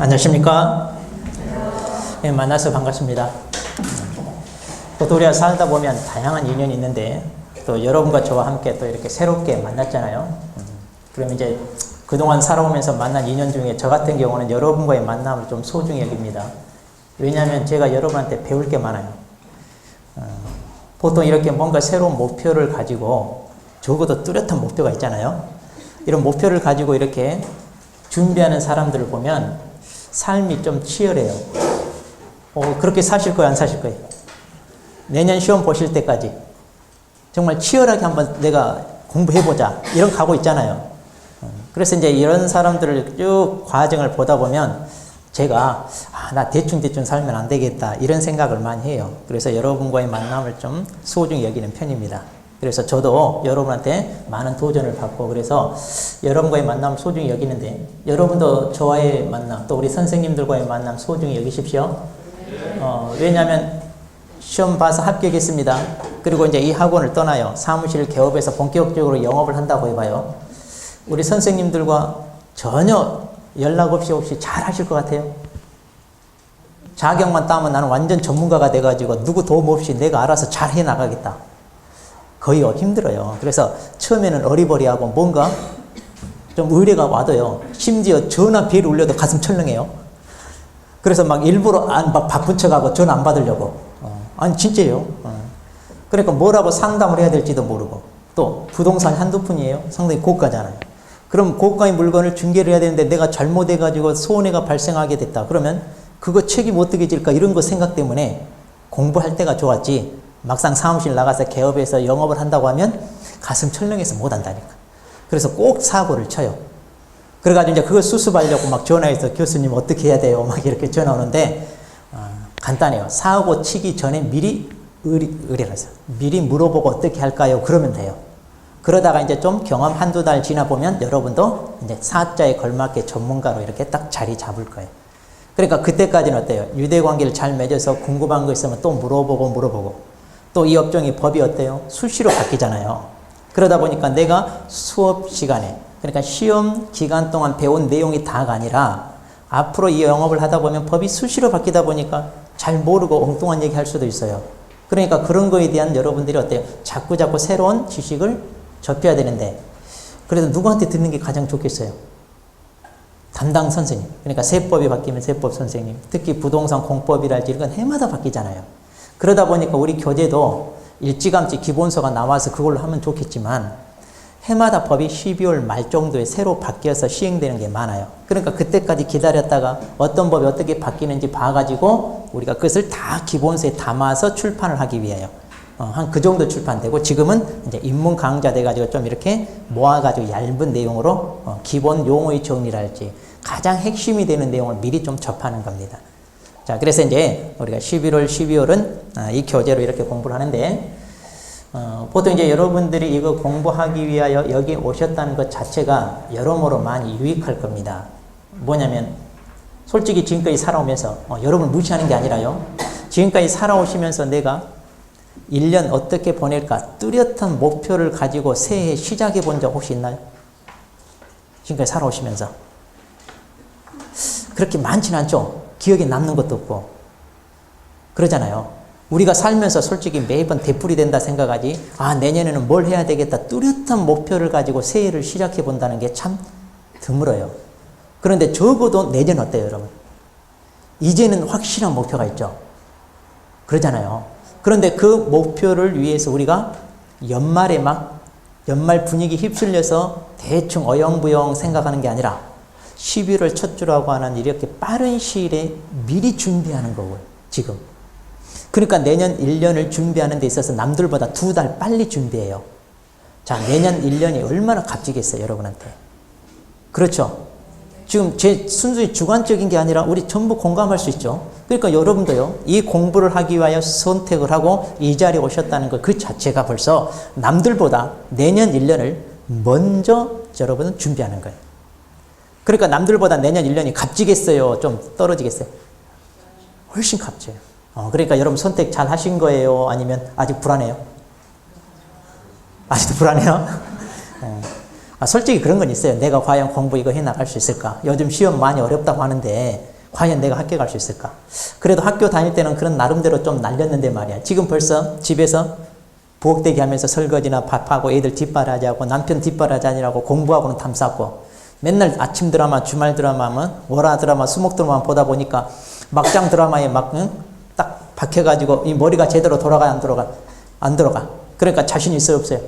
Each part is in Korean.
안녕하십니까? 네, 만나서 반갑습니다. 또 우리가 살다 보면 다양한 인연이 있는데 또 여러분과 저와 함께 또 이렇게 새롭게 만났잖아요. 그러면 이제 그동안 살아오면서 만난 인연 중에 저 같은 경우는 여러분과의 만남을 좀 소중히 여깁니다. 왜냐하면 제가 여러분한테 배울 게 많아요. 보통 이렇게 뭔가 새로운 목표를 가지고 적어도 뚜렷한 목표가 있잖아요. 이런 목표를 가지고 이렇게 준비하는 사람들을 보면 삶이 좀 치열해요. 그렇게 사실 거예요, 안 사실 거예요? 내년 시험 보실 때까지 정말 치열하게 한번 내가 공부해보자 이런 각오 있잖아요. 그래서 이제 이런 사람들을 쭉 과정을 보다 보면 제가 나 대충 살면 안 되겠다 이런 생각을 많이 해요. 그래서 여러분과의 만남을 좀 소중히 여기는 편입니다. 그래서 저도 여러분한테 많은 도전을 받고 그래서 여러분과의 만남을 소중히 여기는데 여러분도 저와의 만남 또 우리 선생님들과의 만남 소중히 여기십시오. 왜냐하면 시험 봐서 합격했습니다. 그리고 이제 이 학원을 떠나요. 사무실 개업해서 본격적으로 영업을 한다고 해봐요. 우리 선생님들과 전혀 연락 없이 잘 하실 것 같아요. 자격만 따면 나는 완전 전문가가 돼가지고 누구 도움 없이 내가 알아서 잘 해나가겠다. 거의 힘들어요. 그래서 처음에는 어리버리하고 뭔가 좀 의뢰가 와도요. 심지어 전화 벨 울려도 가슴 철렁해요. 그래서 막 일부러 막 바쁜 척하고 전화 안 받으려고. 아니 진짜예요. 그러니까 뭐라고 상담을 해야 될지도 모르고 또 부동산 한두 푼이에요. 상당히 고가잖아요. 그럼 고가의 물건을 중개를 해야 되는데 내가 잘못해가지고 손해가 발생하게 됐다. 그러면 그거 책임 어떻게 질까 이런 거 생각 때문에 공부할 때가 좋았지. 막상 사무실 나가서 개업해서 영업을 한다고 하면 가슴 철렁해서 못 한다니까. 그래서 꼭 사고를 쳐요. 그래가지고 이제 그걸 수습하려고 막 전화해서 교수님 어떻게 해야 돼요? 막 이렇게 전화 오는데, 간단해요. 사고 치기 전에 미리 의뢰해서 미리 물어보고 어떻게 할까요? 그러면 돼요. 그러다가 이제 좀 경험 한두 달 지나보면 여러분도 이제 사자에 걸맞게 전문가로 이렇게 딱 자리 잡을 거예요. 그러니까 그때까지는 어때요? 유대관계를 잘 맺어서 궁금한 거 있으면 또 물어보고 또 이 업종이 법이 어때요? 수시로 바뀌잖아요. 그러다 보니까 내가 수업 시간에 그러니까 시험 기간 동안 배운 내용이 다가 아니라 앞으로 이 영업을 하다 보면 법이 수시로 바뀌다 보니까 잘 모르고 엉뚱한 얘기 할 수도 있어요. 그러니까 그런 거에 대한 여러분들이 어때요? 자꾸 새로운 지식을 접해야 되는데 그래도 누구한테 듣는 게 가장 좋겠어요? 담당 선생님. 그러니까 세법이 바뀌면 세법 선생님. 특히 부동산 공법이랄지 이런 건 해마다 바뀌잖아요. 그러다 보니까 우리 교재도 일찌감치 기본서가 나와서 그걸로 하면 좋겠지만 해마다 법이 12월 말 정도에 새로 바뀌어서 시행되는 게 많아요. 그러니까 그때까지 기다렸다가 어떤 법이 어떻게 바뀌는지 봐가지고 우리가 그것을 다 기본서에 담아서 출판을 하기 위하여 한 그 정도 출판되고 지금은 이제 입문 강좌 돼가지고 좀 이렇게 모아가지고 얇은 내용으로 기본 용어의 정리랄지 가장 핵심이 되는 내용을 미리 좀 접하는 겁니다. 자, 그래서 이제 우리가 11월, 12월은 이 교재로 이렇게 공부를 하는데 보통 이제 여러분들이 이거 공부하기 위하여 여기 오셨다는 것 자체가 여러모로 많이 유익할 겁니다. 뭐냐면 솔직히 지금까지 살아오면서 여러분을 무시하는 게 아니라요. 지금까지 살아오시면서 내가 1년 어떻게 보낼까 뚜렷한 목표를 가지고 새해 시작해 본 적 혹시 있나요? 지금까지 살아오시면서 그렇게 많지는 않죠. 기억에 남는 것도 없고 그러잖아요. 우리가 살면서 솔직히 매번 되풀이 된다 생각하지 내년에는 뭘 해야 되겠다 뚜렷한 목표를 가지고 새해를 시작해 본다는 게 참 드물어요. 그런데 적어도 내년 어때요 여러분? 이제는 확실한 목표가 있죠. 그러잖아요. 그런데 그 목표를 위해서 우리가 연말에 막 연말 분위기 휩쓸려서 대충 어영부영 생각하는 게 아니라 11월 첫 주라고 하는 이렇게 빠른 시일에 미리 준비하는 거고요. 지금. 그러니까 내년 1년을 준비하는 데 있어서 남들보다 2달 빨리 준비해요. 자, 내년 1년이 얼마나 값지겠어요, 여러분한테. 그렇죠? 지금 제 순수히 주관적인 게 아니라 우리 전부 공감할 수 있죠. 그러니까 여러분도요, 이 공부를 하기 위하여 선택을 하고 이 자리에 오셨다는 것 그 자체가 벌써 남들보다 내년 1년을 먼저 여러분은 준비하는 거예요. 그러니까 남들보다 내년 1년이 값지겠어요? 좀 떨어지겠어요? 훨씬 값져요. 그러니까 여러분 선택 잘 하신 거예요? 아니면 아직 불안해요? 아직도 불안해요? 솔직히 그런 건 있어요. 내가 과연 공부 이거 해나갈 수 있을까? 요즘 시험 많이 어렵다고 하는데 과연 내가 합격할 수 있을까? 그래도 학교 다닐 때는 그런 나름대로 좀 날렸는데 말이야. 지금 벌써 집에서 부엌대기 하면서 설거지나 밥하고 애들 뒷바라지하고 남편 뒷바라지하느라고 공부하고는 탐쌌고 맨날 아침 드라마, 주말 드라마 하면 월화 드라마, 수목 드라마 보다 보니까 막장 드라마에 막 딱 박혀가지고 이 머리가 제대로 돌아가 안 돌아가? 안 들어가. 그러니까 자신 있어요, 없어요?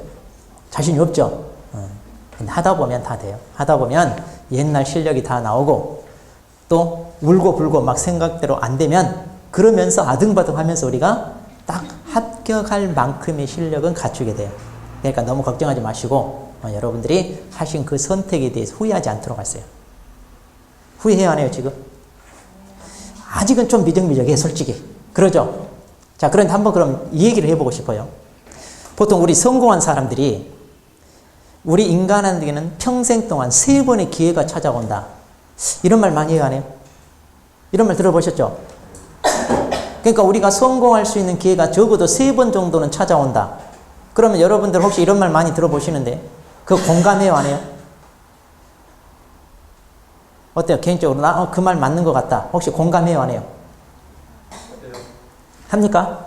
자신이 없죠. 근데 하다 보면 다 돼요. 하다 보면 옛날 실력이 다 나오고 또 울고 불고 막 생각대로 안 되면 그러면서 아등바등 하면서 우리가 딱 합격할 만큼의 실력은 갖추게 돼요. 그러니까 너무 걱정하지 마시고 여러분들이 하신 그 선택에 대해서 후회하지 않도록 하세요. 후회해야 하네요, 지금. 아직은 좀 미적미적해, 솔직히. 그러죠? 자, 그런데 한번 그럼 이 얘기를 해보고 싶어요. 보통 우리 성공한 사람들이 우리 인간에게는 평생 동안 3번의 기회가 찾아온다. 이런 말 많이 해요, 안 해요? 이런 말 들어보셨죠? 그러니까 우리가 성공할 수 있는 기회가 적어도 3번 정도는 찾아온다. 그러면 여러분들 혹시 이런 말 많이 들어보시는데 그거 공감해요, 안 해요? 어때요? 개인적으로 나 그 말 맞는 것 같다. 혹시 공감해요, 안 해요? 합니까?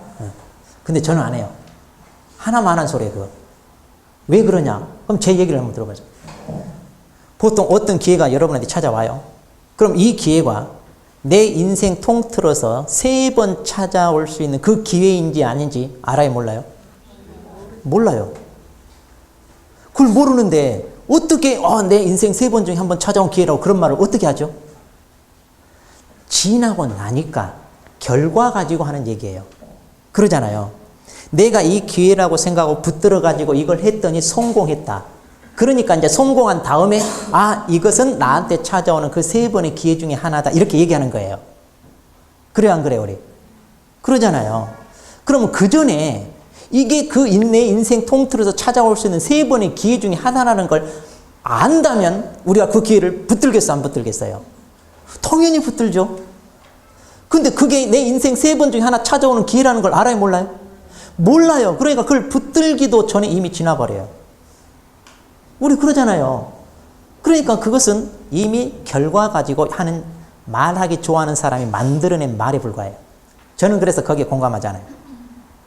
근데 저는 안 해요. 하나만 한 소리예요, 그거. 왜 그러냐? 그럼 제 얘기를 한번 들어보죠. 보통 어떤 기회가 여러분한테 찾아와요. 그럼 이 기회가 내 인생 통틀어서 3번 찾아올 수 있는 그 기회인지 아닌지 알아요, 몰라요? 몰라요. 그걸 모르는데 어떻게 내 인생 3번 중에 한 번 찾아온 기회라고 그런 말을 어떻게 하죠? 지나고 나니까 결과 가지고 하는 얘기예요. 그러잖아요. 내가 이 기회라고 생각하고 붙들어 가지고 이걸 했더니 성공했다. 그러니까 이제 성공한 다음에 이것은 나한테 찾아오는 그 3번의 기회 중에 하나다. 이렇게 얘기하는 거예요. 그래요, 안 그래요, 우리? 그러잖아요. 그러면 그 전에 이게 내 인생 통틀어서 찾아올 수 있는 3번의 기회 중에 하나라는 걸 안다면 우리가 그 기회를 붙들겠어, 안 붙들겠어요? 당연히 붙들죠. 근데 그게 내 인생 3번 중에 하나 찾아오는 기회라는 걸 알아요, 몰라요? 몰라요. 그러니까 그걸 붙들기도 전에 이미 지나버려요. 우리 그러잖아요. 그러니까 그것은 이미 결과 가지고 하는, 말하기 좋아하는 사람이 만들어낸 말에 불과해요. 저는 그래서 거기에 공감하지 않아요.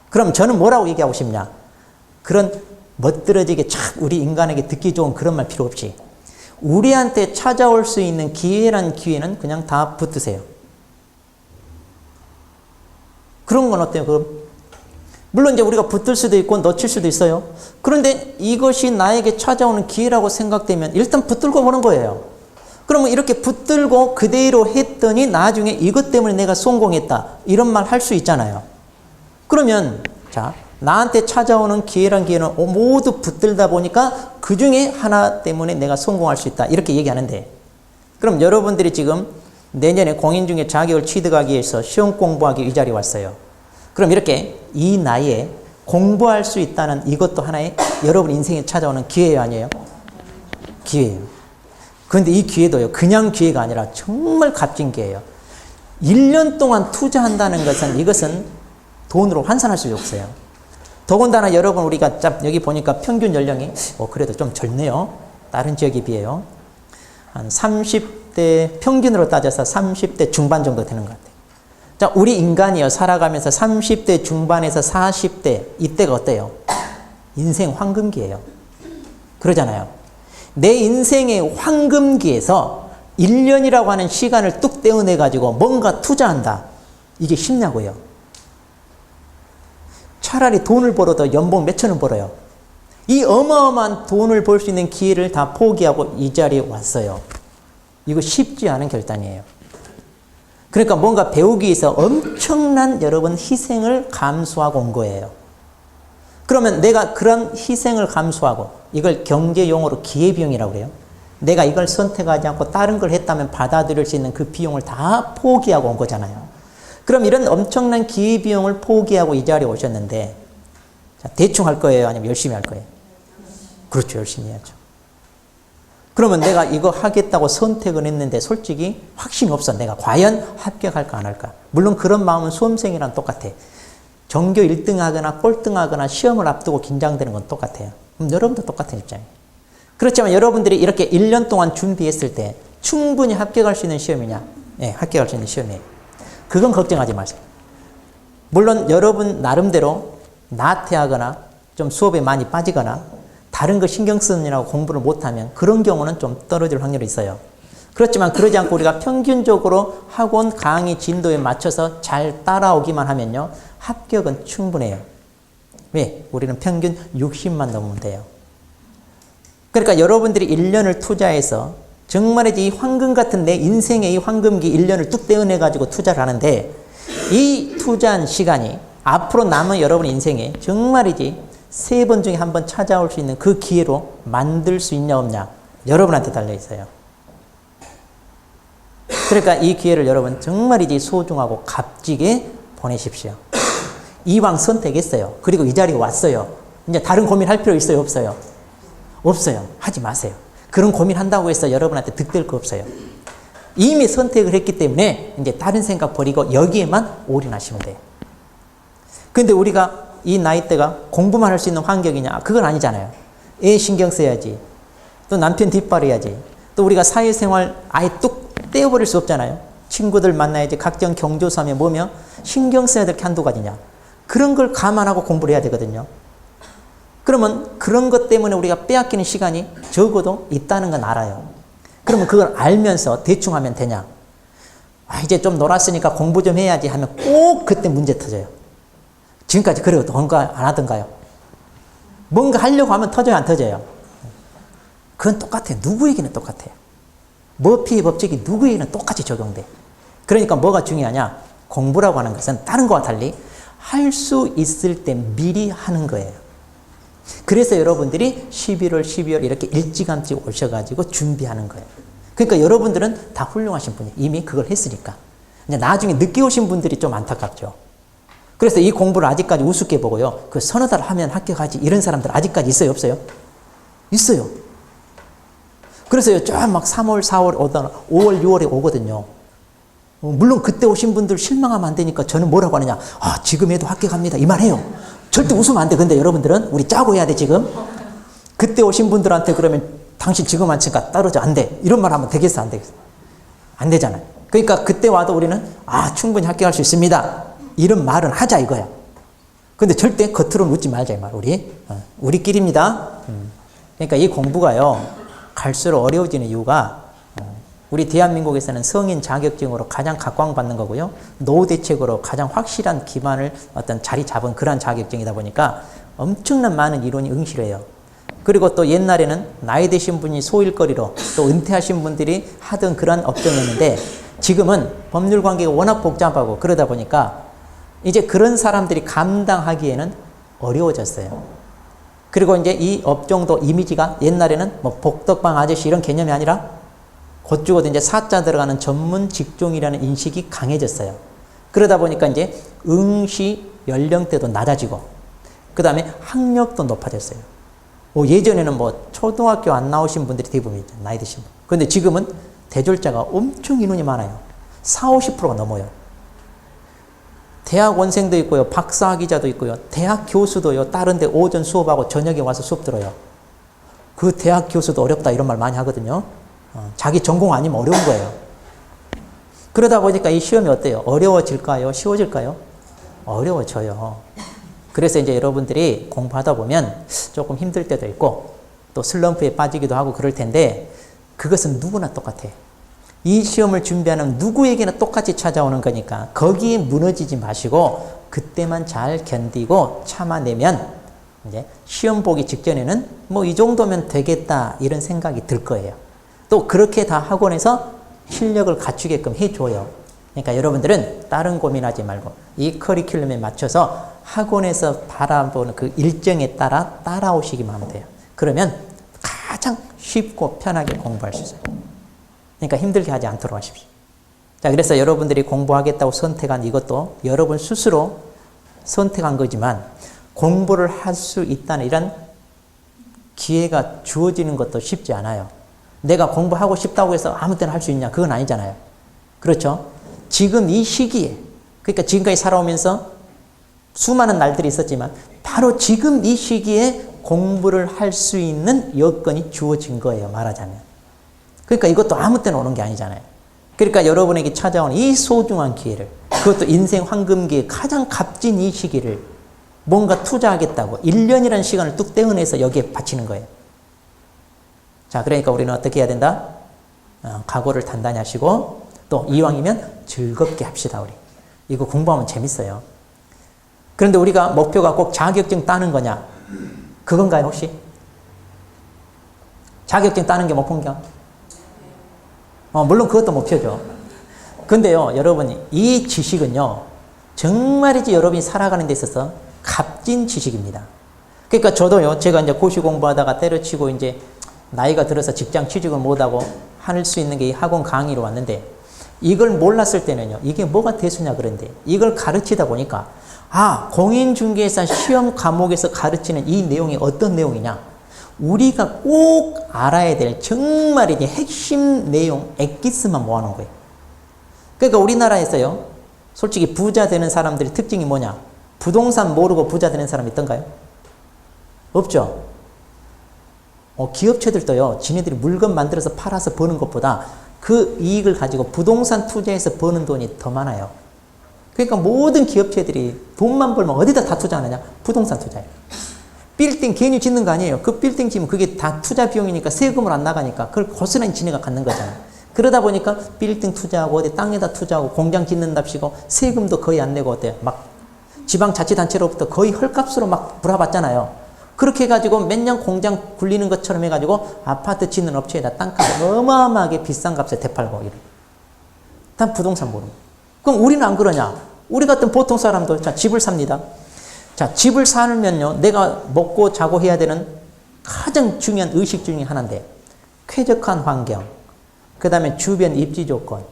그럼 저는 뭐라고 얘기하고 싶냐? 그런 멋들어지게 참 우리 인간에게 듣기 좋은 그런 말 필요 없이 우리한테 찾아올 수 있는 기회란 기회는 그냥 다 붙드세요. 그런 건 어때요? 그럼 물론 이제 우리가 붙들 수도 있고 놓칠 수도 있어요. 그런데 이것이 나에게 찾아오는 기회라고 생각되면 일단 붙들고 보는 거예요. 그러면 이렇게 붙들고 그대로 했더니 나중에 이것 때문에 내가 성공했다. 이런 말 할 수 있잖아요. 그러면 자, 나한테 찾아오는 기회란 기회는 모두 붙들다 보니까 그 중에 하나 때문에 내가 성공할 수 있다. 이렇게 얘기하는데 그럼 여러분들이 지금 내년에 공인중개 자격을 취득하기 위해서 시험 공부하기 이 자리에 왔어요. 그럼 이렇게 이 나이에 공부할 수 있다는 이것도 하나의 여러분 인생에 찾아오는 기회예요, 아니에요? 기회예요. 그런데 이 기회도요, 그냥 기회가 아니라 정말 값진 기회예요. 1년 동안 투자한다는 것은 이것은 돈으로 환산할 수 없어요. 더군다나 여러분 우리가 여기 보니까 평균 연령이 그래도 좀 젊네요. 다른 지역에 비해요. 한 30대 평균으로 따져서 30대 중반 정도 되는 것 같아요. 자, 우리 인간이요 살아가면서 30대 중반에서 40대 이때가 어때요? 인생 황금기예요. 그러잖아요. 내 인생의 황금기에서 1년이라고 하는 시간을 뚝 떼어내 가지고 뭔가 투자한다. 이게 쉽냐고요. 차라리 돈을 벌어도 연봉 몇천 원 벌어요. 이 어마어마한 돈을 벌 수 있는 기회를 다 포기하고 이 자리에 왔어요. 이거 쉽지 않은 결단이에요. 그러니까 뭔가 배우기 위해서 엄청난 여러분 희생을 감수하고 온 거예요. 그러면 내가 그런 희생을 감수하고 이걸 경제용어로 기회비용이라고 그래요. 내가 이걸 선택하지 않고 다른 걸 했다면 받아들일 수 있는 그 비용을 다 포기하고 온 거잖아요. 그럼 이런 엄청난 기회비용을 포기하고 이 자리에 오셨는데 자, 대충 할 거예요? 아니면 열심히 할 거예요? 그렇죠. 열심히 해야죠. 그러면 내가 이거 하겠다고 선택을 했는데 솔직히 확신이 없어. 내가 과연 합격할까 안 할까? 물론 그런 마음은 수험생이랑 똑같아. 전교 1등 하거나 꼴등 하거나 시험을 앞두고 긴장되는 건 똑같아요. 그럼 여러분도 똑같은 입장이에요. 그렇지만 여러분들이 이렇게 1년 동안 준비했을 때 충분히 합격할 수 있는 시험이냐? 예, 합격할 수 있는 시험이에요. 그건 걱정하지 마세요. 물론 여러분 나름대로 나태하거나 좀 수업에 많이 빠지거나 다른 거 신경 쓰느라고 공부를 못하면 그런 경우는 좀 떨어질 확률이 있어요. 그렇지만 그러지 않고 우리가 평균적으로 학원 강의 진도에 맞춰서 잘 따라오기만 하면요, 합격은 충분해요. 왜? 우리는 평균 60만 넘으면 돼요. 그러니까 여러분들이 1년을 투자해서 정말이지 이 황금 같은 내 인생의 이 황금기 1년을 뚝 떼어내가지고 투자를 하는데, 이 투자한 시간이 앞으로 남은 여러분 인생에 정말이지 3번 중에 1번 찾아올 수 있는 그 기회로 만들 수 있냐 없냐, 여러분한테 달려있어요. 그러니까 이 기회를 여러분 정말이지 소중하고 값지게 보내십시오. 이왕 선택했어요. 그리고 이 자리에 왔어요. 이제 다른 고민할 필요 있어요, 없어요? 없어요. 하지 마세요. 그런 고민한다고 해서 여러분한테 득될 거 없어요. 이미 선택을 했기 때문에 이제 다른 생각 버리고 여기에만 올인하시면 돼요. 근데 우리가 이 나이대가 공부만 할 수 있는 환경이냐? 그건 아니잖아요. 애 신경 써야지. 또 남편 뒷바라야지. 또 우리가 사회생활 아예 뚝 떼어버릴 수 없잖아요. 친구들 만나야지. 각종 경조사며 뭐며 신경 써야 될 게 한두 가지냐. 그런 걸 감안하고 공부를 해야 되거든요. 그러면 그런 것 때문에 우리가 빼앗기는 시간이 적어도 있다는 건 알아요. 그러면 그걸 알면서 대충 하면 되냐? 이제 좀 놀았으니까 공부 좀 해야지 하면 꼭 그때 문제 터져요. 지금까지 그래도 뭔가 안 하던가요? 뭔가 하려고 하면 터져요, 안 터져요? 그건 똑같아요. 누구에게는 똑같아요. 머피의 법칙이 누구에게는 똑같이 적용돼. 그러니까 뭐가 중요하냐? 공부라고 하는 것은 다른 거와 달리 할 수 있을 때 미리 하는 거예요. 그래서 여러분들이 11월, 12월 이렇게 일찌감치 오셔가지고 준비하는 거예요. 그러니까 여러분들은 다 훌륭하신 분이에요. 이미 그걸 했으니까. 이제 나중에 늦게 오신 분들이 좀 안타깝죠. 그래서 이 공부를 아직까지 우습게 보고요. 그 서너 달 하면 합격하지. 이런 사람들 아직까지 있어요, 없어요? 있어요. 그래서 좀 막 3월, 4월 오다가 5월, 6월에 오거든요. 물론 그때 오신 분들 실망하면 안 되니까 저는 뭐라고 하느냐. 지금 해도 합격합니다. 이 말 해요. 절대 웃으면 안 돼. 근데 여러분들은 우리 짜고 해야 돼, 지금. 그때 오신 분들한테 그러면 당신 지금 안 치니까 떨어져. 안 돼. 이런 말 하면 되겠어, 안 되겠어? 안 되잖아요. 그러니까 그때 와도 우리는 충분히 합격할 수 있습니다. 이런 말은 하자 이거야. 근데 절대 겉으로는 웃지 말자 이 말. 우리끼리입니다. 그러니까 이 공부가요, 갈수록 어려워지는 이유가 우리 대한민국에서는 성인 자격증으로 가장 각광받는 거고요. 노후 대책으로 가장 확실한 기반을 어떤 자리 잡은 그러한 자격증이다 보니까 엄청난 많은 이론이 응시해요. 그리고 또 옛날에는 나이 드신 분이 소일거리로 또 은퇴하신 분들이 하던 그런 업종이었는데, 지금은 법률 관계가 워낙 복잡하고 그러다 보니까 이제 그런 사람들이 감당하기에는 어려워졌어요. 그리고 이제 이 업종도 이미지가 옛날에는 뭐 복덕방 아저씨 이런 개념이 아니라 곧 죽어도 이제 사자 들어가는 전문 직종이라는 인식이 강해졌어요. 그러다 보니까 이제 응시 연령대도 낮아지고, 그 다음에 학력도 높아졌어요. 예전에는 뭐 초등학교 안 나오신 분들이 대부분이죠. 나이 드신 분. 그런데 지금은 대졸자가 엄청 인원이 많아요. 40, 50%가 넘어요. 대학 원생도 있고요. 박사학위자도 있고요. 대학 교수도요. 다른 데 오전 수업하고 저녁에 와서 수업 들어요. 그 대학 교수도 어렵다 이런 말 많이 하거든요. 자기 전공 아니면 어려운 거예요. 그러다 보니까 이 시험이 어때요? 어려워질까요? 쉬워질까요? 어려워져요. 그래서 이제 여러분들이 공부하다 보면 조금 힘들 때도 있고 또 슬럼프에 빠지기도 하고 그럴 텐데, 그것은 누구나 똑같아. 이 시험을 준비하는 누구에게나 똑같이 찾아오는 거니까 거기에 무너지지 마시고 그때만 잘 견디고 참아내면 이제 시험 보기 직전에는 뭐 이 정도면 되겠다 이런 생각이 들 거예요. 또 그렇게 다 학원에서 실력을 갖추게끔 해줘요. 그러니까 여러분들은 다른 고민하지 말고 이 커리큘럼에 맞춰서 학원에서 바라보는 그 일정에 따라 따라오시기만 하면 돼요. 그러면 가장 쉽고 편하게 공부할 수 있어요. 그러니까 힘들게 하지 않도록 하십시오. 자, 그래서 여러분들이 공부하겠다고 선택한 이것도 여러분 스스로 선택한 거지만 공부를 할 수 있다는 이런 기회가 주어지는 것도 쉽지 않아요. 내가 공부하고 싶다고 해서 아무 때나 할 수 있냐? 그건 아니잖아요. 그렇죠? 지금 이 시기에, 그러니까 지금까지 살아오면서 수많은 날들이 있었지만 바로 지금 이 시기에 공부를 할 수 있는 여건이 주어진 거예요, 말하자면. 그러니까 이것도 아무 때나 오는 게 아니잖아요. 그러니까 여러분에게 찾아온 이 소중한 기회를, 그것도 인생 황금기의 가장 값진 이 시기를 뭔가 투자하겠다고 1년이라는 시간을 뚝 떼어내서 여기에 바치는 거예요. 자, 그러니까 우리는 어떻게 해야 된다? 각오를 단단히 하시고, 또 이왕이면 즐겁게 합시다. 우리 이거 공부하면 재밌어요. 그런데 우리가 목표가 꼭 자격증 따는 거냐? 그건가요, 혹시? 자격증 따는 게 목표인가? 물론 그것도 목표죠. 근데요, 여러분, 이 지식은요, 정말이지 여러분이 살아가는 데 있어서 값진 지식입니다. 그러니까 저도요, 제가 이제 고시 공부하다가 때려치고 이제 나이가 들어서 직장 취직을 못하고 할 수 있는 게 이 학원 강의로 왔는데, 이걸 몰랐을 때는요, 이게 뭐가 대수냐 그런데, 이걸 가르치다 보니까, 공인중개사 시험 과목에서 가르치는 이 내용이 어떤 내용이냐? 우리가 꼭 알아야 될 정말 이제 핵심 내용, 엑기스만 모아놓은 거예요. 그러니까 우리나라에서요, 솔직히 부자 되는 사람들의 특징이 뭐냐? 부동산 모르고 부자 되는 사람이 있던가요? 없죠? 기업체들도요, 지네들이 물건 만들어서 팔아서 버는 것보다 그 이익을 가지고 부동산 투자해서 버는 돈이 더 많아요. 그러니까 모든 기업체들이 돈만 벌면 어디다 다 투자하느냐? 부동산 투자예요. 빌딩 괜히 짓는 거 아니에요. 그 빌딩 지면 그게 다 투자 비용이니까 세금을 안 나가니까 그걸 고스란히 지네가 갖는 거잖아요. 그러다 보니까 빌딩 투자하고 어디 땅에다 투자하고 공장 짓는답시고 세금도 거의 안 내고 어때요? 막 지방자치단체로부터 거의 헐값으로 막 불화받잖아요. 그렇게 해가지고 몇 년 공장 굴리는 것처럼 해가지고 아파트 짓는 업체에다 땅값을 어마어마하게 비싼 값에 되팔고 이래. 단 부동산 모르는. 그럼 우리는 안 그러냐? 우리 같은 보통 사람도 자 집을 삽니다. 자, 집을 살면요, 내가 먹고 자고 해야 되는 가장 중요한 의식 중에 하나인데, 쾌적한 환경, 그 다음에 주변 입지 조건,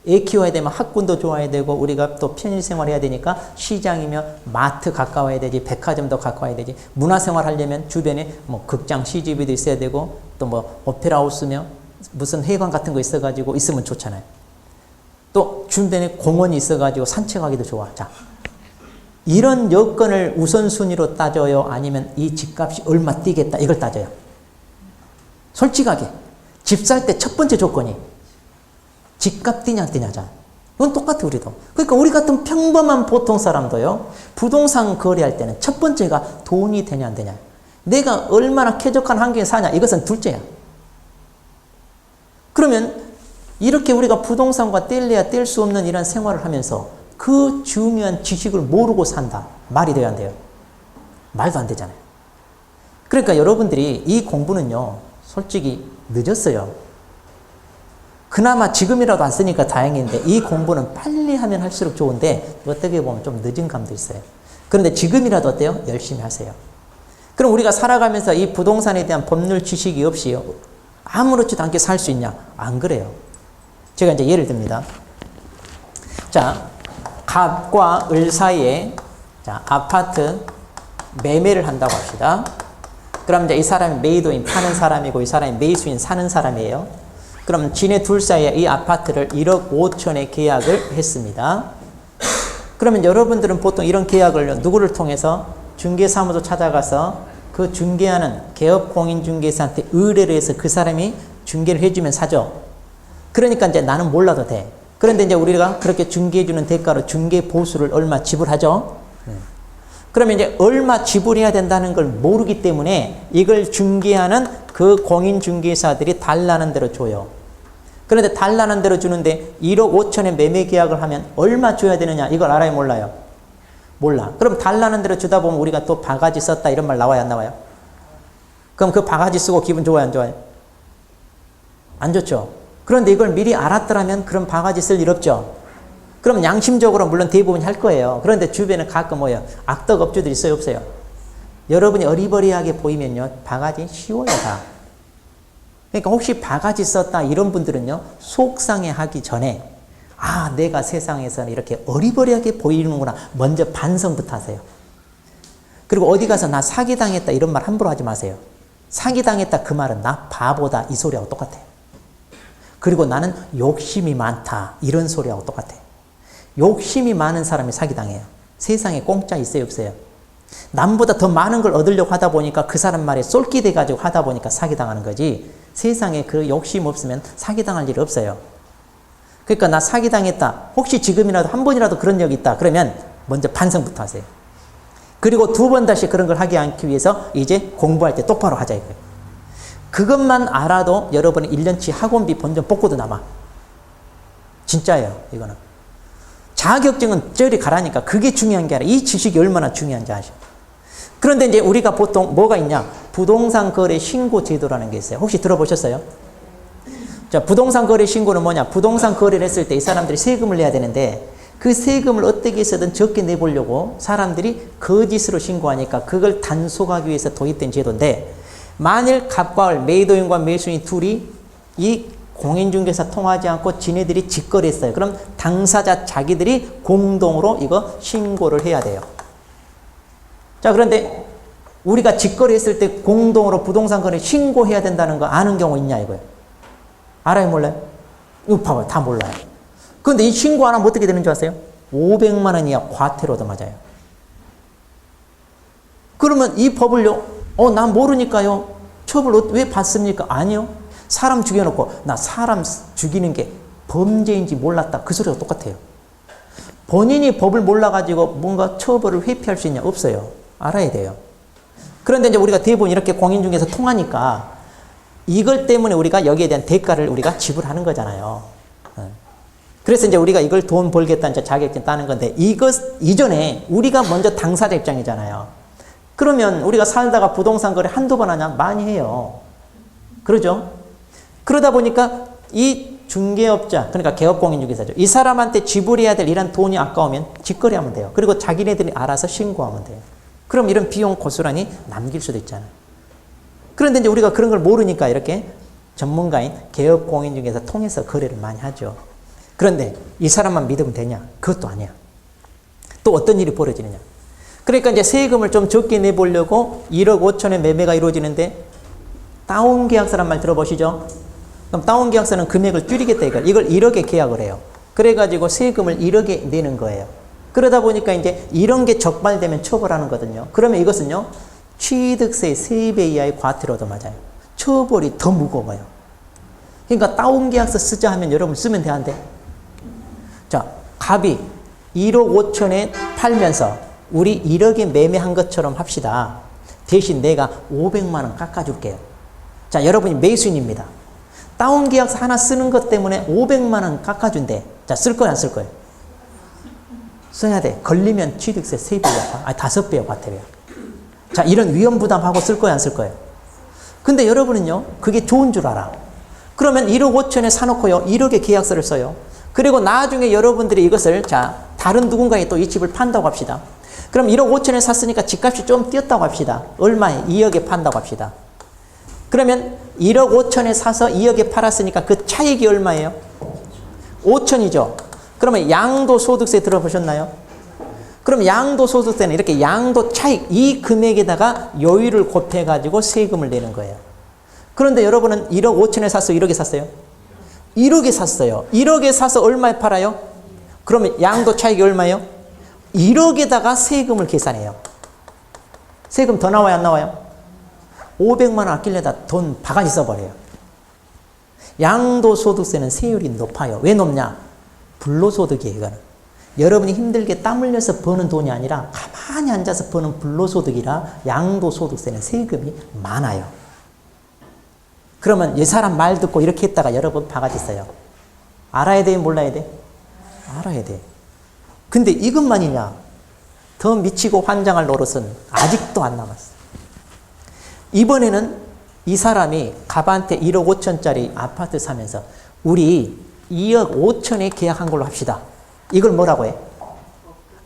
애 키워야 되면 학군도 좋아야 되고, 우리가 또 편의생활 해야 되니까 시장이면 마트 가까워야 되지, 백화점도 가까워야 되지, 문화생활 하려면 주변에 뭐 극장 CGV도 있어야 되고, 또 뭐 오페라 하우스며 무슨 회관 같은 거 있어가지고 있으면 좋잖아요. 또 주변에 공원이 있어가지고 산책하기도 좋아. 자, 이런 여건을 우선순위로 따져요? 아니면 이 집값이 얼마 뛰겠다 이걸 따져요? 솔직하게 집 살 때 첫 번째 조건이 집값 뛰냐 안 뛰냐잖아. 이건 똑같아 우리도. 그러니까 우리 같은 평범한 보통 사람도요, 부동산 거래할 때는 첫 번째가 돈이 되냐 안 되냐, 내가 얼마나 쾌적한 환경에 사냐, 이것은 둘째야. 그러면 이렇게 우리가 부동산과 뗄래야 뗄 수 없는 이런 생활을 하면서 그 중요한 지식을 모르고 산다. 말이 돼야 안 돼요? 말도 안 되잖아요. 그러니까 여러분들이 이 공부는요, 솔직히 늦었어요. 그나마 지금이라도 안 쓰니까 다행인데, 이 공부는 빨리 하면 할수록 좋은데, 어떻게 보면 좀 늦은 감도 있어요. 그런데 지금이라도 어때요? 열심히 하세요. 그럼 우리가 살아가면서 이 부동산에 대한 법률 지식이 없이 아무렇지도 않게 살 수 있냐? 안 그래요. 제가 이제 예를 듭니다. 자, 갑과 을 사이에 자, 아파트 매매를 한다고 합시다. 그럼 이제 이 사람이 매도인 파는 사람이고 이 사람이 매수인 사는 사람이에요. 그럼 지네 둘 사이에 이 아파트를 1억 5천에 계약을 했습니다. 그러면 여러분들은 보통 이런 계약을 누구를 통해서 중개사무소 찾아가서 그 중개하는 개업공인중개사한테 의뢰를 해서 그 사람이 중개를 해주면 사죠. 그러니까 이제 나는 몰라도 돼. 그런데 이제 우리가 그렇게 중개해주는 대가로 중개 보수를 얼마 지불하죠. 그러면 이제 얼마 지불해야 된다는 걸 모르기 때문에 이걸 중개하는 그 공인중개사들이 달라는 대로 줘요. 그런데 달라는 대로 주는데 1억 5천에 매매 계약을 하면 얼마 줘야 되느냐, 이걸 알아요 몰라요? 몰라. 그럼 달라는 대로 주다 보면 우리가 또 바가지 썼다 이런 말 나와요 안 나와요? 그럼 그 바가지 쓰고 기분 좋아요 안 좋아요? 안 좋죠. 그런데 이걸 미리 알았더라면 그런 바가지 쓸 일 없죠. 그럼 양심적으로 물론 대부분이 할 거예요. 그런데 주변에 가끔 뭐예요? 악덕 업주들이 있어요 없어요? 여러분이 어리버리하게 보이면요, 바가지 쉬워요 다. 그러니까 혹시 바가지 썼다 이런 분들은요, 속상해하기 전에 내가 세상에서는 이렇게 어리버리하게 보이는구나 먼저 반성부터 하세요. 그리고 어디 가서 나 사기당했다 이런 말 함부로 하지 마세요. 사기당했다 그 말은 나 바보다 이 소리하고 똑같아요. 그리고 나는 욕심이 많다 이런 소리하고 똑같아요. 욕심이 많은 사람이 사기당해요. 세상에 공짜 있어요 없어요? 남보다 더 많은 걸 얻으려고 하다 보니까 그 사람 말에 쏠기 돼가지고 하다 보니까 사기당하는 거지, 세상에 그 욕심 없으면 사기당할 일 없어요. 그러니까 나 사기당했다. 혹시 지금이라도 한 번이라도 그런 적이 있다. 그러면 먼저 반성부터 하세요. 그리고 두 번 다시 그런 걸 하지 않기 위해서 이제 공부할 때 똑바로 하자 이거예요. 그것만 알아도 여러분의 1년치 학원비 본전 복구도 남아. 진짜예요, 이거는. 자격증은 저리 가라니까 그게 중요한 게 아니라 이 지식이 얼마나 중요한지 아셔. 그런데 이제 우리가 보통 뭐가 있냐? 부동산 거래 신고 제도라는 게 있어요. 혹시 들어보셨어요? 자, 부동산 거래 신고는 뭐냐? 부동산 거래를 했을 때 이 사람들이 세금을 내야 되는데 그 세금을 어떻게 해서든 적게 내보려고 사람들이 거짓으로 신고하니까 그걸 단속하기 위해서 도입된 제도인데 만일 갑과 을, 매도인과 매수인 둘이 이 공인중개사 통하지 않고 지네들이 직거래했어요. 그럼 당사자 자기들이 공동으로 이거 신고를 해야 돼요. 자, 그런데 우리가 직거래했을 때 공동으로 부동산 거래 신고해야 된다는 거 아는 경우 있냐 이거예요. 알아요, 몰라요? 이거 봐봐요. 다 몰라요. 그런데 이 신고 안 하면 어떻게 되는 줄 아세요? 500만 원 이하 과태료도 맞아요. 그러면 이 법을요, 난 모르니까요. 처벌 왜 받습니까? 아니요. 사람 죽여놓고 나 사람 죽이는 게 범죄인지 몰랐다. 그 소리가 똑같아요. 본인이 법을 몰라가지고 뭔가 처벌을 회피할 수 있냐? 없어요. 알아야 돼요. 그런데 이제 우리가 대부분 이렇게 공인중개사 통하니까 이걸 때문에 우리가 여기에 대한 대가를 우리가 지불하는 거잖아요. 그래서 이제 우리가 이걸 돈 벌겠다는 자격증 따는 건데 이것 이전에 우리가 먼저 당사자 입장이잖아요. 그러면 우리가 살다가 부동산 거래 한두 번 하냐? 많이 해요. 그러죠? 그러다 보니까 이 중개업자, 그러니까 개업공인중개사죠. 이 사람한테 지불해야 될 이런 돈이 아까우면 직거래하면 돼요. 그리고 자기네들이 알아서 신고하면 돼요. 그럼 이런 비용 고스란히 남길 수도 있잖아요. 그런데 이제 우리가 그런 걸 모르니까 이렇게 전문가인 개업공인중개사 통해서 거래를 많이 하죠. 그런데 이 사람만 믿으면 되냐? 그것도 아니야. 또 어떤 일이 벌어지느냐? 그러니까 이제 세금을 좀 적게 내보려고 1억 5천에 매매가 이루어지는데 다운계약서란 말 들어보시죠? 그럼 다운계약서는 금액을 줄이겠다 이거. 이걸 1억에 계약을 해요. 그래가지고 세금을 1억에 내는 거예요. 그러다 보니까 이제 이런 게 적발되면 처벌하는 거거든요. 그러면 이것은요, 취득세 3배 이하의 과태료도 맞아요. 처벌이 더 무거워요. 그러니까 다운계약서 쓰자 하면 여러분 쓰면 돼, 안 돼? 자, 갑이 1억 5천에 팔면서 우리 1억에 매매한 것처럼 합시다. 대신 내가 500만 원 깎아줄게요. 자, 여러분이 매수인입니다. 다운계약서 하나 쓰는 것 때문에 500만 원 깎아준대. 자, 쓸 거야, 안 쓸 거야? 써야 돼. 걸리면 취득세 3배야. 아니, 5배야, 과태료야. 자, 이런 위험부담하고 쓸 거야, 안 쓸 거예요? 근데 여러분은요, 그게 좋은 줄 알아. 그러면 1억 5천에 사놓고요, 1억의 계약서를 써요. 그리고 나중에 여러분들이 이것을, 자, 다른 누군가에 또 이 집을 판다고 합시다. 그럼 1억 5천에 샀으니까 집값이 좀 뛰었다고 합시다. 얼마에? 2억에 판다고 합시다. 그러면 1억 5천에 사서 2억에 팔았으니까 그 차익이 얼마예요? 5천이죠. 그러면 양도소득세 들어보셨나요? 그럼 양도소득세는 이렇게 양도 차익, 이 금액에다가 요율을 곱해가지고 세금을 내는 거예요. 그런데 여러분은 1억 5천에 샀어요? 1억에 샀어요? 1억에 샀어요. 1억에 사서 얼마에 팔아요? 그러면 양도 차익이 얼마예요? 1억에다가 세금을 계산해요. 세금 더 나와요, 안 나와요? 500만 원 아끼려다 돈 바가지 써버려요. 양도소득세는 세율이 높아요. 왜 높냐? 불로소득이에요, 이거는. 여러분이 힘들게 땀 흘려서 버는 돈이 아니라 가만히 앉아서 버는 불로소득이라 양도소득세는 세금이 많아요. 그러면 이 사람 말 듣고 이렇게 했다가 여러분 바가지 써요. 알아야 돼, 몰라야 돼? 알아야 돼. 근데 이것만이냐? 더 미치고 환장할 노릇은 아직도 안 남았어. 이번에는 이 사람이 갑한테 1억 5천짜리 아파트 사면서 우리 2억 5천에 계약한 걸로 합시다. 이걸 뭐라고 해?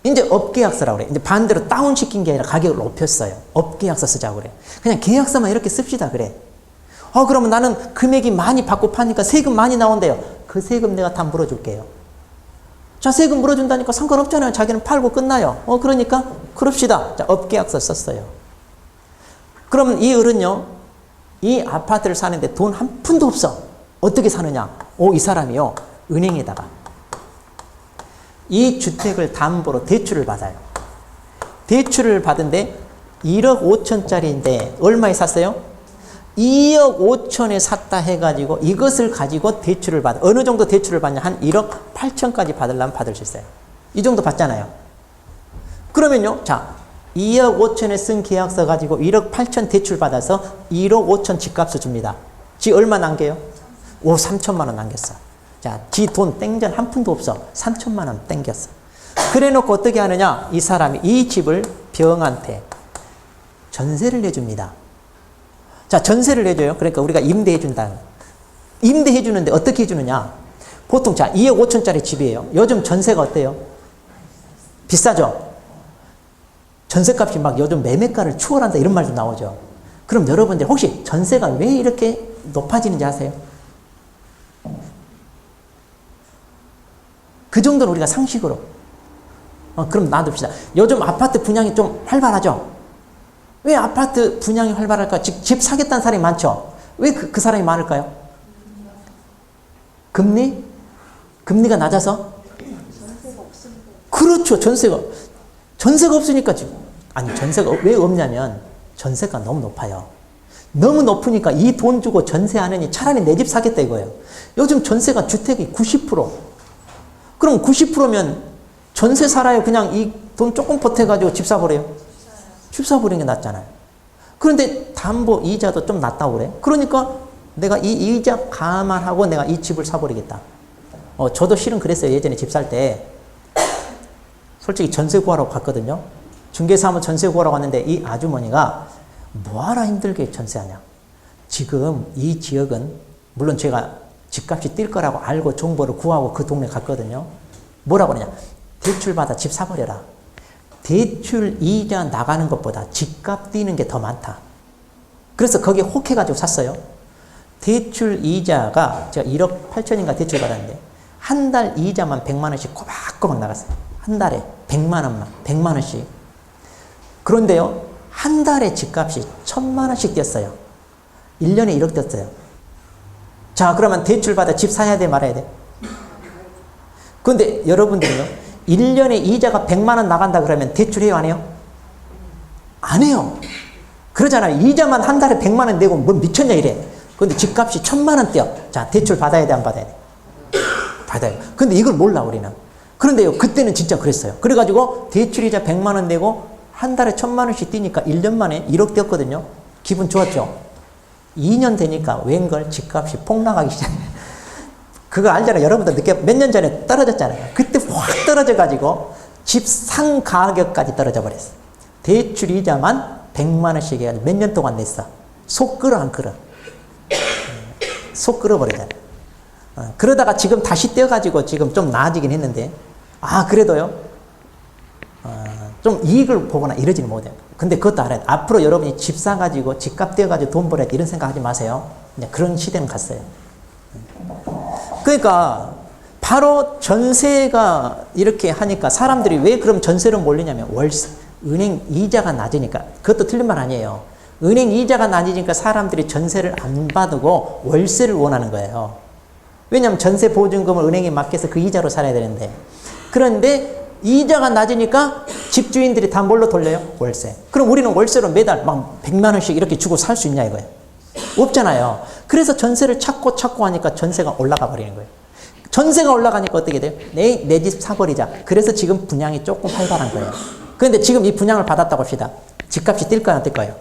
이제 업계약서라고 그래. 이제 반대로 다운시킨 게 아니라 가격을 높였어요. 업계약서 쓰자고 그래. 그냥 계약서만 이렇게 씁시다 그래. 그러면 나는 금액이 많이 받고 파니까 세금 많이 나온대요. 그 세금 내가 다 물어줄게요. 자, 세금 물어준다니까 상관없잖아요. 자기는 팔고 끝나요. 그러니까 그럽시다. 자, 업계약서 썼어요. 그러면 이 어른요, 이 아파트를 사는데 돈 한 푼도 없어. 어떻게 사느냐? 이 사람이요, 은행에다가 이 주택을 담보로 대출을 받아요. 대출을 받은데 1억 5천짜리인데 얼마에 샀어요? 2억 5천에 샀다 해가지고 이것을 가지고 대출을 받아. 어느 정도 대출을 받냐? 한 1억 8천까지 받으려면 받을 수 있어요. 이 정도 받잖아요. 그러면요. 자, 2억 5천에 쓴 계약서 가지고 1억 8천 대출 받아서 1억 5천 집값을 줍니다. 지 얼마 남겨요? 3천만 원 남겼어. 자, 지 돈 땡전 한 푼도 없어. 3천만 원 땡겼어. 그래 놓고 어떻게 하느냐? 이 사람이 이 집을 병한테 전세를 내줍니다. 자, 전세를 내줘요. 그러니까 우리가 임대해 준다. 임대해 주는데 어떻게 해 주느냐? 보통 자, 2억 5천짜리 집이에요. 요즘 전세가 어때요? 비싸죠? 전세값이 막 요즘 매매가를 추월한다 이런 말도 나오죠. 그럼 여러분들 혹시 전세가 왜 이렇게 높아지는지 아세요? 그 정도는 우리가 상식으로. 그럼 놔둡시다. 요즘 아파트 분양이 좀 활발하죠? 왜 아파트 분양이 활발할까? 집 사겠다는 사람이 많죠? 왜 그 사람이 많을까요? 금리? 금리가 낮아서? 그렇죠. 전세가 없으니까 지금. 아니, 전세가 왜 없냐면 전세가 너무 높아요. 너무 높으니까 이 돈 주고 전세 안 하니 차라리 내 집 사겠다 이거예요. 요즘 전세가 주택이 90%. 그럼 90%면 전세 살아요. 그냥 이 돈 조금 보태가지고 집 사버려요. 집 사버리는 게 낫잖아요. 그런데 담보 이자도 좀 낮다고 그래. 그러니까 내가 이 이자 감안하고 내가 이 집을 사버리겠다. 저도 실은 그랬어요. 예전에 집 살 때. 솔직히 전세 구하러 갔거든요. 중개사무소 전세 구하러 갔는데 이 아주머니가 뭐하라 힘들게 전세하냐. 지금 이 지역은 물론 제가 집값이 뛸 거라고 알고 정보를 구하고 그 동네 갔거든요. 뭐라고 그러냐. 대출받아 집 사버려라. 대출 이자 나가는 것보다 집값 뛰는 게 더 많다. 그래서 거기에 혹해가지고 샀어요. 대출 이자가 제가 1억 8천인가 대출 받았는데 한 달 이자만 100만 원씩 꼬박꼬박 나갔어요. 한 달에 100만 원만, 100만 원씩. 그런데요, 한 달에 집값이 1000만 원씩 뛰었어요. 1년에 1억 뛰었어요. 자, 그러면 대출 받아 집 사야 돼, 말아야 돼? 그런데 여러분들은요, 1년에 이자가 100만 원 나간다 그러면 대출해요, 안 해요? 안 해요. 그러잖아요. 이자만 한 달에 100만 원 내고 뭐 미쳤냐 이래. 그런데 집값이 1000만 원 뛰어. 자, 대출 받아야 돼, 안 받아야 돼? 받아요. 근데 이걸 몰라, 우리는. 그런데요, 그때는 진짜 그랬어요. 그래가지고 대출이자 100만 원 내고 한 달에 1000만 원씩 뛰니까 1년 만에 1억 뛰었거든요. 기분 좋았죠? 2년 되니까 웬걸 집값이 폭락하기 시작해요. 그거 알잖아요. 여러분들 몇 년 전에 떨어졌잖아요. 그때 확 떨어져가지고 집 상 가격까지 떨어져 버렸어. 대출 이자만 100만 원씩 해가지고 몇 년 동안 냈어. 속 끓어 안 끓어? 속 끓어버리잖아요. 그러다가 지금 다시 떼어가지고 지금 좀 나아지긴 했는데, 그래도요, 좀 이익을 보거나 이러지는 못해요. 근데 그것도 알아요. 앞으로 여러분이 집 사가지고 집값 떼어가지고 돈 벌어야 돼 이런 생각 하지 마세요. 그냥 그런 시대는 갔어요. 그러니까 바로 전세가 이렇게 하니까 사람들이 왜 그럼 전세로 몰리냐면 월세, 은행 이자가 낮으니까. 그것도 틀린 말 아니에요. 은행 이자가 낮으니까 사람들이 전세를 안 받고 월세를 원하는 거예요. 왜냐하면 전세 보증금을 은행에 맡겨서 그 이자로 살아야 되는데. 그런데 이자가 낮으니까 집주인들이 다 뭘로 돌려요? 월세. 그럼 우리는 월세로 매달 막 100만 원씩 이렇게 주고 살 수 있냐 이거예요. 없잖아요. 그래서 전세를 찾고 하니까 전세가 올라가 버리는 거예요. 전세가 올라가니까 어떻게 돼요? 내 집 사버리자. 그래서 지금 분양이 조금 활발한 거예요. 그런데 지금 이 분양을 받았다고 합시다. 집값이 뛸까요, 안 뛸까요?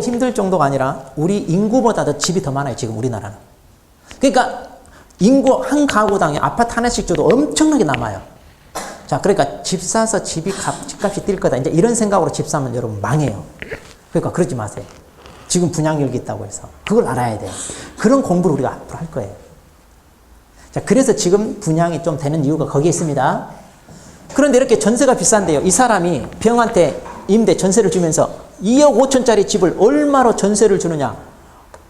힘들 정도가 아니라 우리 인구보다도 집이 더 많아요, 지금 우리나라는. 그러니까 인구 한 가구당에 아파트 하나씩 줘도 엄청나게 남아요. 자, 그러니까 집 사서 집값이 뛸 거다. 이제 이런 생각으로 집 사면 여러분 망해요. 그러니까 그러지 마세요. 지금 분양일기 있다고 해서. 그걸 알아야 돼요. 그런 공부를 우리가 앞으로 할 거예요. 자, 그래서 지금 분양이 좀 되는 이유가 거기에 있습니다. 그런데 이렇게 전세가 비싼데요. 이 사람이 병한테 임대 전세를 주면서 2억 5천짜리 집을 얼마로 전세를 주느냐.